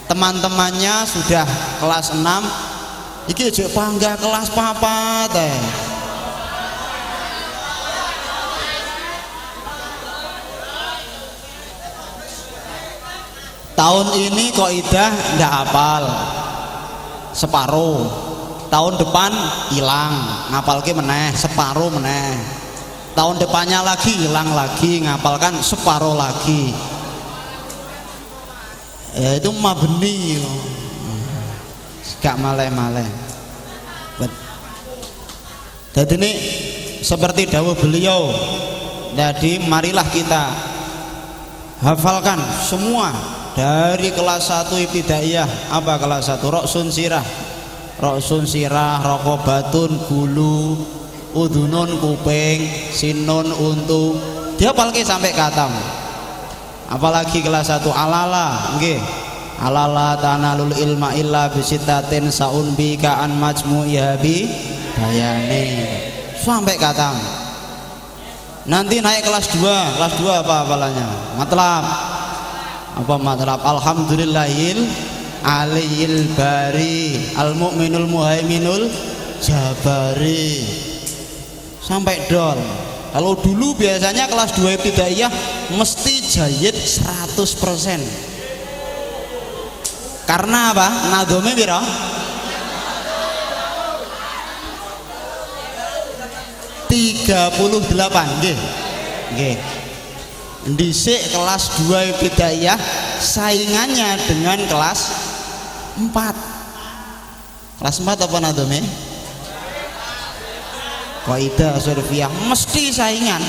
teman-temannya sudah kelas 6, iki aja panggah kelas papat tahun ini kaidah ndak hafal separuh, tahun depan hilang ngapalke meneh separuh meneh, tahun depannya lagi hilang lagi ngapalkan separuh lagi. Ya itu mabni, gak maleh-maleh. Jadi ini seperti dawuh beliau, jadi marilah kita hafalkan semua dari kelas 1 ibtidaiyah. Apa kelas 1? Roksun sirah, rokobatun, gulu, udunun kuping, sinun untu, dia palke sampai katam. Apalagi kelas 1 alala, nggih. Alala tanalul ilma illa bisitatin saun bika an majmu'iha bi bayani. Sampai katam. Nanti naik kelas 2. Kelas 2 apa hafalannya? Matlab. Apa matlab? Alhamdulillahil aliyil bari al mu'minul muhaiminul jabari. Sampai dol. Kalau dulu biasanya kelas 2 ibtidaiyah mesti jayyid 100%. Karena apa? Nadhome pira? 38, nggih. Nggih. Dhisik kelas 2 ibtidaiyah saingannya dengan kelas 4. Kelas 4 apa nadhome? Kaidah surfiyah mesti saingan.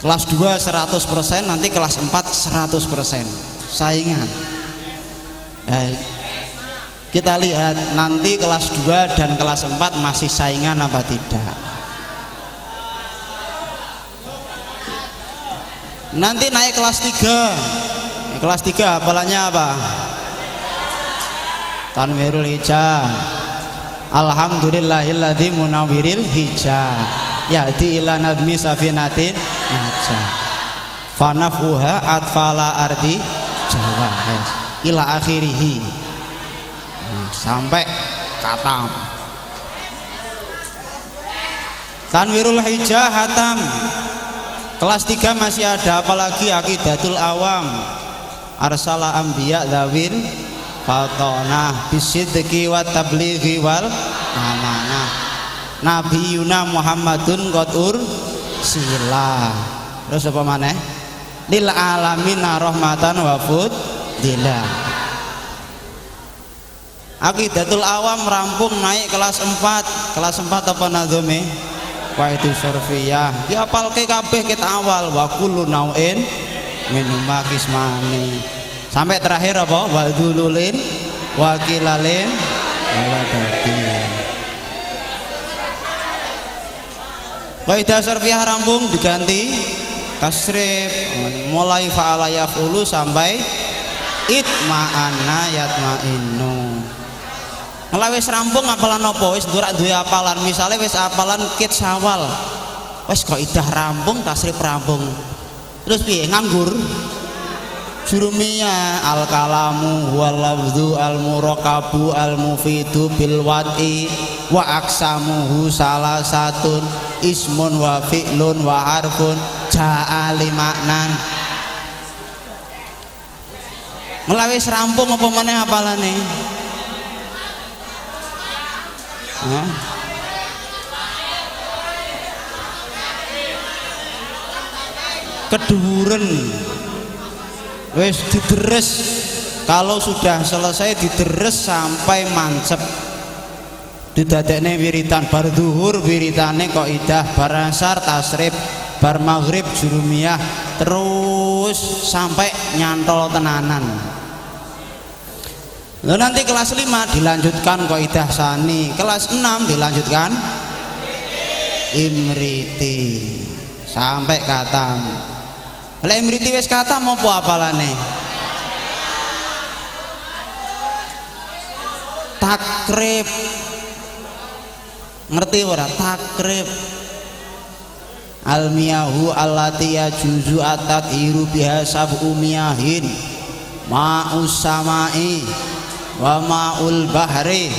Kelas 2 100%, nanti kelas 4 100% saingan. Kita lihat nanti kelas 2 dan kelas 4 masih saingan apa tidak. Nanti naik kelas 3. Kelas 3 hafalannya apa? Tanwirul hijab. Alhamdulillahilladzi munawwiril hijab ya'ti ila nadmi safinatin najah fanafuha atfala ardi jawahis ila akhirih. sampai katam. Tanwirul Hijah hatam. Kelas 3 masih ada apalagi Aqidatul Awam. Arsala anbiya dzawil fatonah bisidqi wa tablighi wal amanah. Nabiyuna Muhammadun qad ursila. Terus apa maneh? Lil alamin rahmatan wa fudila. Aqidatul Awam rampung naik kelas 4. Kelas 4 apa nazome? Waitu surfiyah dihafalke kabeh kita awal wa kullu nau'in minuma kismani sampai terakhir apa wa dzululin wa kilalin wala tadin. Kaidah surfiyah rampung diganti tasrif mulai fa'ala yaf'ulu sampai itma'anna yatma'innu. Kalau wis rampung apalan apa wis durak duwe apalan misalnya wis apalan kit Syawal wis kaidah rampung tasrif rampung terus piye nganggur jurumiyah al kalamu wal lafdhu al murakabu al mufidu bil wad'i wa aksamuhu salah satun ismun wa fi'lun wa harfun ja'ali maknan. Melawis rampung apa meneh apalane? Keduren wis dideres, kalau sudah selesai dideres sampai mancep didadekne wiritan bar zuhur wiritane kaidah bar asar tasrif bar maghrib jurumiyah terus sampai nyantol tenanan. Lalu nanti kelas 5 dilanjutkan kaidah sani, kelas 6 dilanjutkan imriti sampai katam. Lah imriti wis katam apa apalane? Takrib. Ngerti ora takrib? Almiyahu allati yajuzu at-tadhiru biha sab'u miyahin ma'us samai wa ma'ul bahri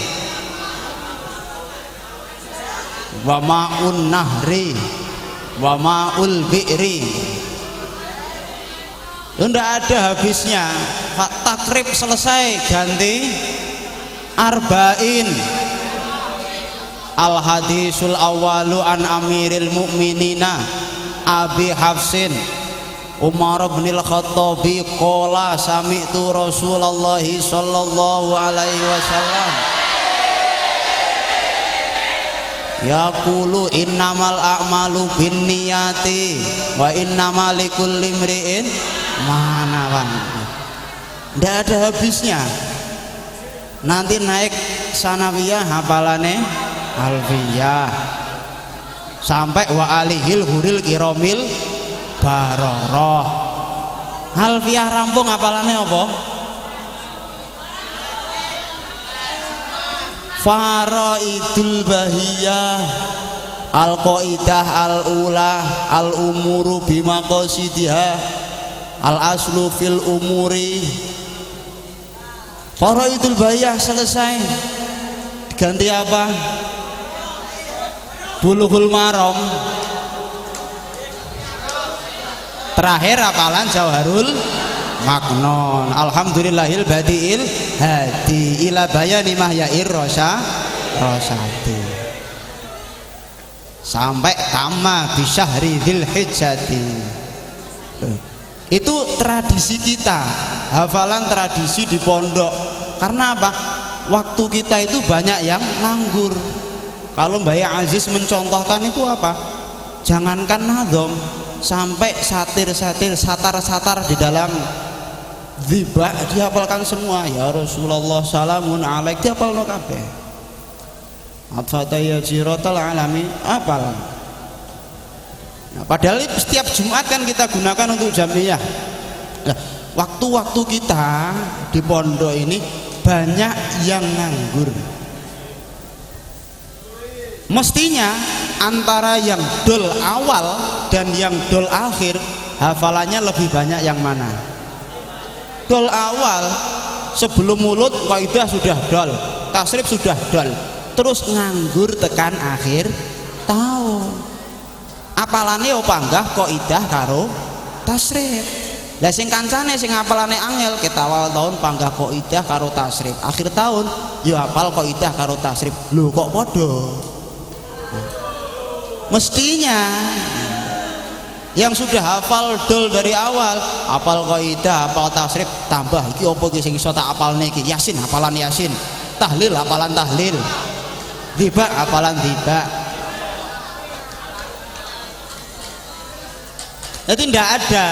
wa ma'un nahri wa ma'ul bi'ri. Tidak ada habisnya. Takrib selesai ganti arba'in. Al hadisul awalu an amiril mu'minina Abi Hafsin Umar bin al-Khattabi qala sami'tu Rasulullah sallallahu alaihi wasallam yaqulu innamal a'malu binniyati wa innamal likulli imri'in ma nawa. Tidak ada habisnya. Nanti naik sanawiyah hafalane alfiyah sampai wa alihil huril kiromil baroroh. Alfiyah rampung apalane apa? Faraidul bahiyah al qaidah al ula al umuru bima qasidiha al aslu fil umuri. Faraidul bahiyah selesai ganti apa? Bulughul maram. Terakhir apalan Jauharul Maknon. Alhamdulillahil badiil hadi ila bayani mahyair rosati sampai tama bisyahri dzilhijjati. Itu tradisi kita, hafalan tradisi di pondok. Karena apa? Waktu kita itu banyak yang nganggur. Kalau Mbak Aziz mencontohkan itu apa? Jangankan nazom, sampai satir-satir, satar-satar di dalam dzibah dihafalkan semua. Ya Rasulullah salamun alaik dihafalno kabeh. Atfataya jiratal alami apalan. Nah, padahal itu setiap Jumat kan kita gunakan untuk jamiyah. Nah, waktu-waktu kita di pondok ini banyak yang nganggur. Mestinya antara yang dol awal dan yang dol akhir hafalannya lebih banyak yang mana? Dol awal sebelum mulut kaidah sudah dol, tasrif sudah dol, terus nganggur tekan akhir tahun. Apalane yo panggah kaidah karo tasrif. Lah sing kancane sing apalane angel kita awal tahun panggah kaidah karo tasrif, akhir tahun yo apal kaidah karo tasrif. Lho kok padha? Mestinya yang sudah hafal dol dari awal, hafal kaidah, hafal tasrif, tambah iki apa iki sing iso tak hafalne iki? Yasin, hafalan Yasin. Tahlil, hafalan tahlil. Tiba, hafalan tiba. Jadi tidak ada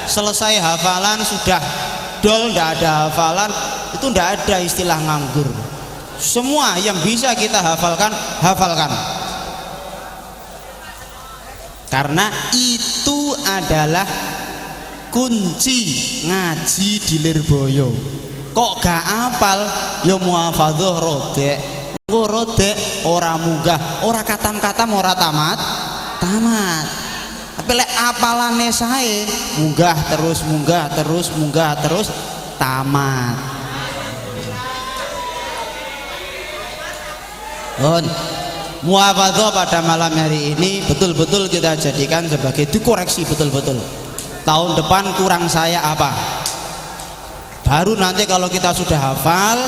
selesai hafalan sudah dol, tidak ada hafalan, itu tidak ada istilah nganggur. Semua yang bisa kita hafalkan, hafalkan. Karena itu adalah kunci ngaji di Lirboyo. Kok gak apal ya muhafadzah rodek. Engko rodek ora munggah, ora katam-katam, ora tamat. Tapi lek apalane sae munggah terus, munggah terus, munggah terus tamat. Muhafadzah pada malam hari ini betul-betul kita jadikan sebagai dikoreksi betul-betul. Tahun depan kurang saya apa? Baru nanti kalau kita sudah hafal,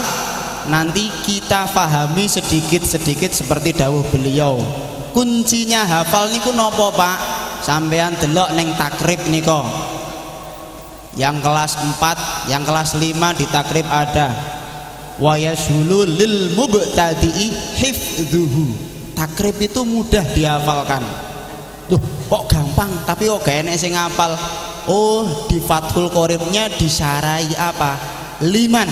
nanti kita pahami sedikit-sedikit seperti dawuh beliau. Kuncinya hafal niku nopo Pak? Sampean delok neng takrib niko. Yang kelas 4, yang kelas 5 di takrib ada. Wa yasulu lil mubtadi'i hifdzuhu. Takrib itu mudah dihafalkan. Tuh, kok gampang tapi kok gak enek sing ngapal. Oh, di Fathul Qoribnya disarai apa? Liman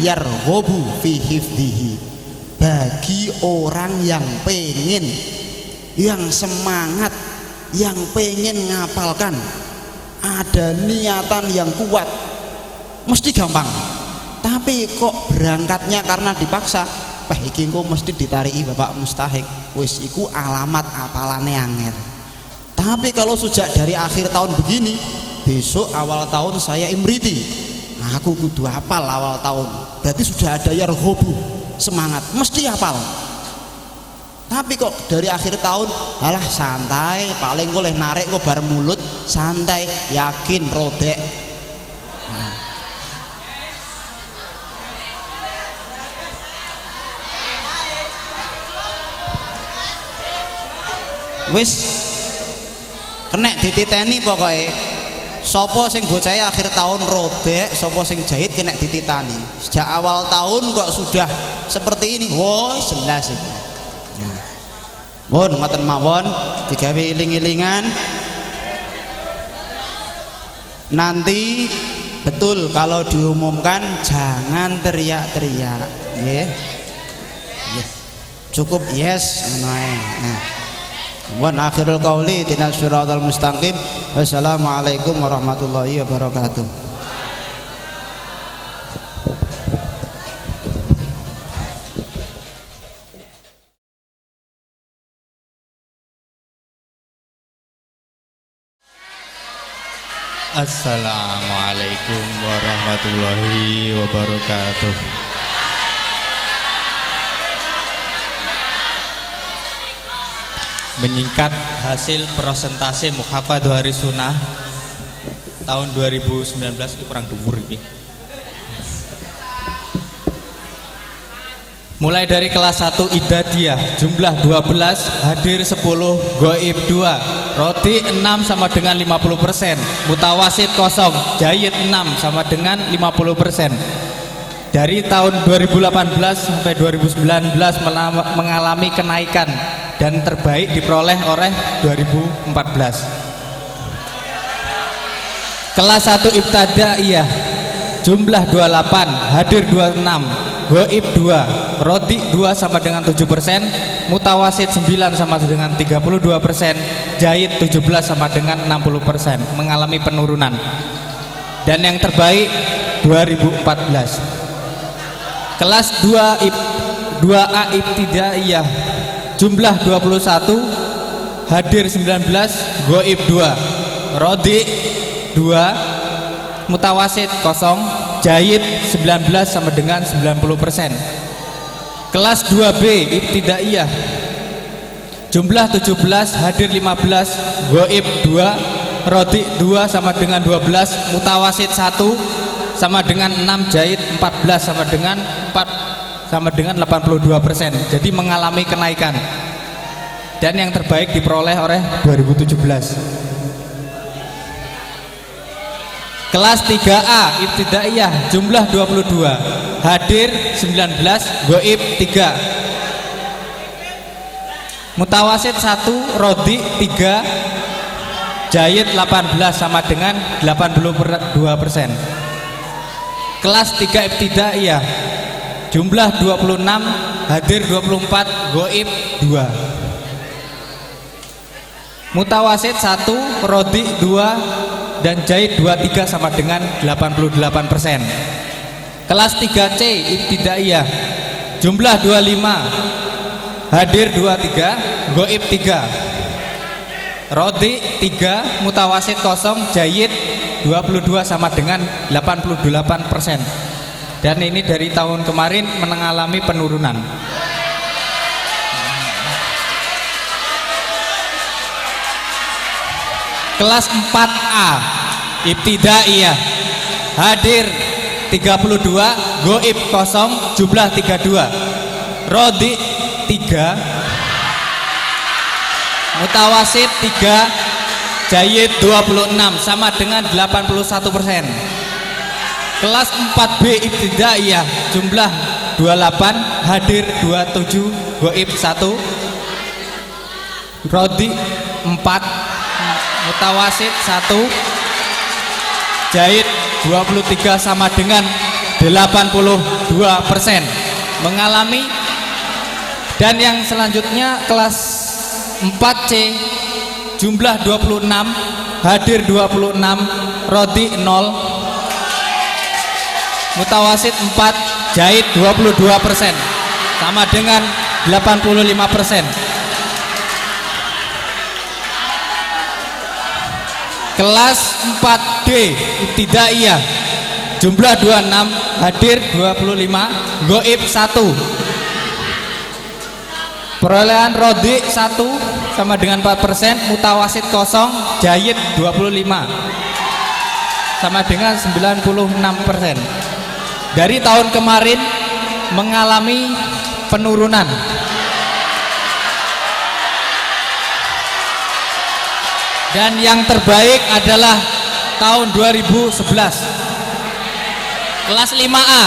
yarghabu fi hifdzihi. Bagi orang yang pengen, yang semangat, yang pengen ngapalkan, ada niatan yang kuat, mesti gampang. Tapi kok berangkatnya karena dipaksa, iki engko mesti ditariki Bapak Mustahik, wis iku alamat apalane angel. Tapi kalau sejak dari akhir tahun begini, besok awal tahun saya imriti, nah aku kudu hafal awal tahun, berarti sudah ada yarghabu, semangat, mesti hafal. Tapi kok dari akhir tahun alah santai, paling boleh narik kok bar mulut, santai, yakin rodek. Wis kena dititeni pokoknya. Sopo sing bocahe akhir tahun rodek, sopo sing jahit kena dititani. Sejak awal tahun kok sudah seperti ini. Woi, jelas iki. Nah. Mohon ngoten mawon digawe iling-ilingan. Nanti betul kalau diumumkan jangan teriak-teriak, nggih. Cukup yes ngono ae. Nah. Wa akhirul qauli dinas siratal mustaqim. Wassalamualaikum warahmatullahi wabarakatuh. Assalamualaikum warahmatullahi wabarakatuh. Meningkat hasil persentase muhafadzah hari sunnah tahun 2019 itu kurang dhuwur iki. Mulai dari kelas 1 idadiyah jumlah 12, hadir 10, goib 2, roti 6 sama dengan 50%, mutawasid kosong, jayid 6 sama dengan 50%. Dari tahun 2018 sampai 2019 mengalami kenaikan dan terbaik diperoleh oleh 2014. Kelas 1 ibtadaiyah jumlah 28, hadir 26, goib 2, roti 2 sama dengan 7%, mutawasid 9 sama dengan 32%, jahid 17 sama dengan 60%, mengalami penurunan. Dan yang terbaik 2014. Kelas 2A ibtidaiyah jumlah 21, hadir 19, goib 2, rodi 2, mutawasid 0, jahit 19 sama dengan 90%. Kelas 2B ibtidaiyah jumlah 17, hadir 15, goib 2, rodi 2 sama dengan 12, mutawasid 1 sama dengan 6, jahit 14 sama dengan 82%. Jadi mengalami kenaikan. Dan yang terbaik diperoleh oleh 2017. Kelas 3A ibtidaiyah jumlah 22, hadir 19, goib 3, mutawasid 1, rodi 3, jahit 18 sama dengan 82%. Kelas 3 ibtidaiyah jumlah 26, hadir 24, goib 2, mutawasid 1, rodi 2, dan jahit 23 sama dengan 88%. Kelas 3C ibtidaiyah jumlah 25, hadir 23, goib 3, rodi 3, mutawasid 0, jahit 22 sama dengan 88%. Dan ini dari tahun kemarin mengalami penurunan. Kelas 4A ibtidaiyah hadir 32, goib 0, jumlah 32, rodi 3, mutawasid 3, jahit 26 sama dengan 81%. Kelas 4B ibtidaiyah jumlah 28, hadir 27, goib 1, rodi 4, mutawasid 1, jahit 23 sama dengan 82% mengalami. Dan yang selanjutnya kelas 4C jumlah 26, hadir 26, rodi 0, mutawasid 4, jahit 22% sama dengan 85%. Kelas 4D ibtidaiyah jumlah 26, hadir 25, goib 1, perolehan rodi 1 sama dengan 4%, mutawasid 0, jahit 25 sama dengan 96%. Dari tahun kemarin mengalami penurunan. Dan yang terbaik adalah tahun 2011. Kelas 5A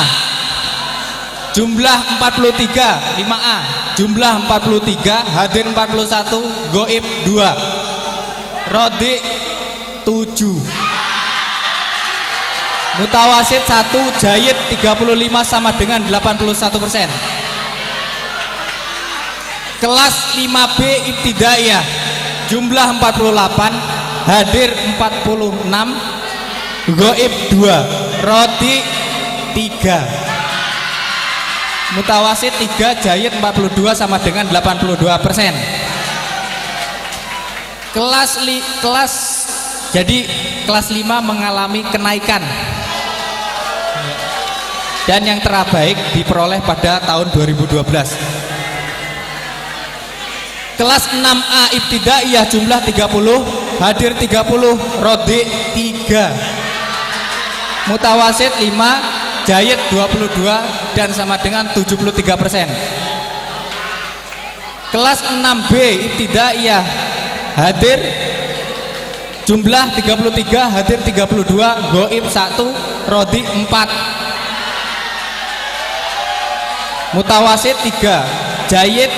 jumlah 43, 5A jumlah 43, hadir 41, goib 2, rodi 7, mutawasid 1, jahit 35 sama dengan 81%. Kelas 5B ibtidaiyah jumlah 48, hadir 46, goib 2, rodi 3, mutawasid 3, jahit 42 sama dengan 82%. Jadi kelas 5 mengalami kenaikan. Dan yang terbaik diperoleh pada tahun 2012. Kelas 6A ibtidaiyah jumlah 30, hadir 30, rodi 3, mutawasid 5, jahit 22 dan sama dengan 73%. Kelas 6B ibtidaiyah hadir jumlah 33, hadir 32, goib 1, rodi 4, mutawasid 3, jahit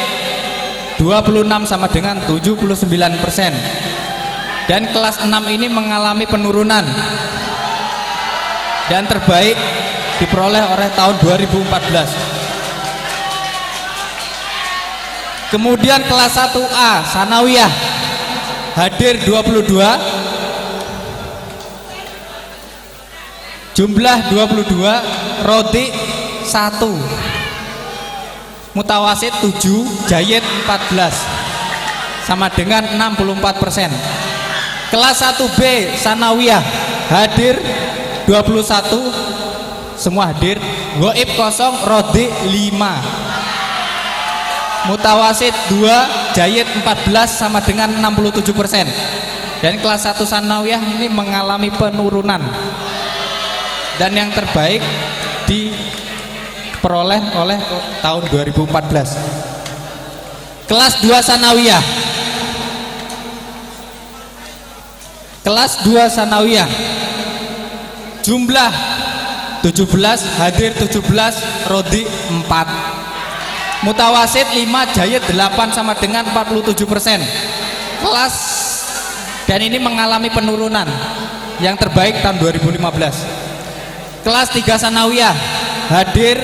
26 sama dengan 79%. Dan kelas 6 ini mengalami penurunan. Dan terbaik diperoleh oleh tahun 2014. Kemudian kelas 1A sanawiyah hadir 22, jumlah 22, rodi 1, mutawasid 7, jahit 14 sama dengan 64%. Kelas 1B sanawiyah hadir 21, semua hadir. Goib kosong, rodi 5. Mutawasid 2, jayid 14 sama dengan 67%. Dan kelas 1 sanawiyah ini mengalami penurunan. Dan yang terbaik diperoleh oleh tahun 2014. Kelas 2 sanawiyah. Kelas 2 sanawiyah. Jumlah 17, hadir 17, rodi 4. Mutawasid 5, jayid 8 sama dengan 47%. Kelas dan ini mengalami penurunan. Yang terbaik tahun 2015. Kelas 3 sanawiyah, hadir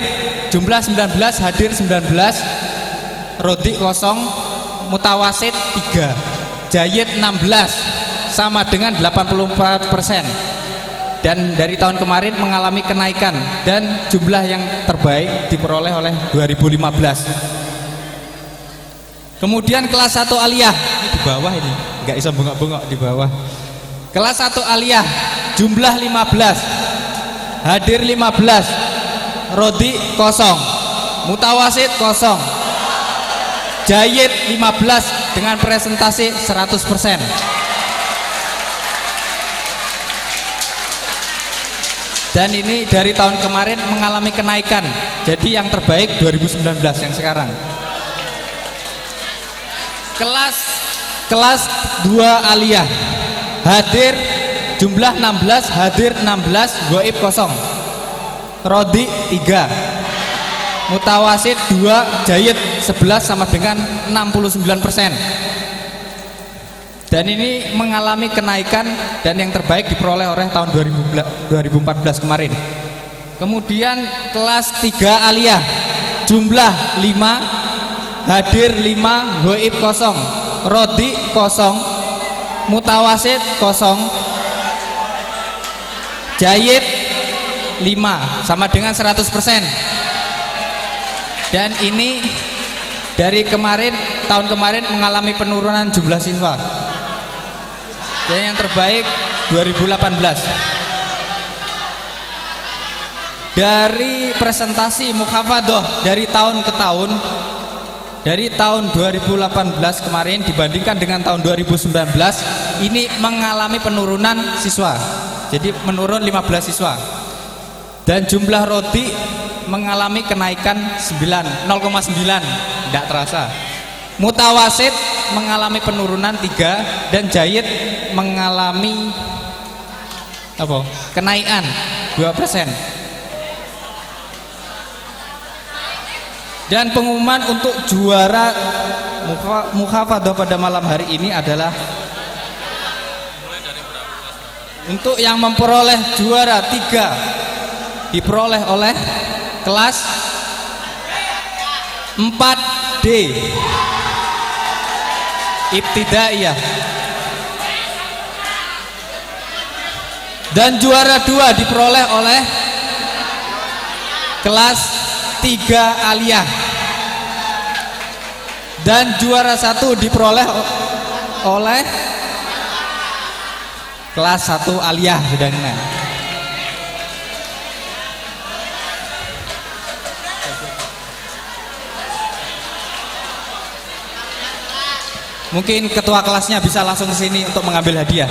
jumlah 19, hadir 19, rodi kosong, mutawasid 3, jayid 16 sama dengan 84%. Dan dari tahun kemarin mengalami kenaikan dan jumlah yang terbaik diperoleh oleh 2015. Kemudian kelas 1 aliyah, ini di bawah ini, nggak bisa bengok-bengok di bawah. Kelas 1 aliyah, jumlah 15, hadir 15, rodi kosong, mutawasid kosong, jayid 15 dengan presentasi 100%. Dan ini dari tahun kemarin mengalami kenaikan. Jadi yang terbaik 2019 yang sekarang. Kelas 2 aliyah, hadir jumlah 16, hadir 16, goib kosong, rodi 3, mutawasid 2, jayid 11 sama dengan 69%. Dan ini mengalami kenaikan dan yang terbaik diperoleh oleh tahun 2014 kemarin. Kemudian kelas 3 aliyah, jumlah 5, hadir 5, goib kosong, rodi kosong, mutawasid kosong, jayid 5 sama dengan 100%. Dan ini dari kemarin, tahun kemarin mengalami penurunan jumlah siswa. Dan yang terbaik 2018. Dari presentasi muhafadzah dari tahun ke tahun, dari tahun 2018 kemarin dibandingkan dengan tahun 2019, ini mengalami penurunan siswa. Jadi menurun 15 siswa. Dan jumlah rodi mengalami kenaikan 0,9, tidak terasa. Mutawasid mengalami penurunan 3 dan jayid mengalami kenaikan 2%. Dan pengumuman untuk juara muhafadzah pada malam hari ini adalah untuk yang memperoleh juara 3 diperoleh oleh kelas 4D Ibtidaiyah, dan juara 2 diperoleh oleh kelas 3 aliyah, dan juara 1 diperoleh oleh kelas 1 aliyah. Sudah kenal. Mungkin ketua kelasnya bisa langsung ke sini untuk mengambil hadiah.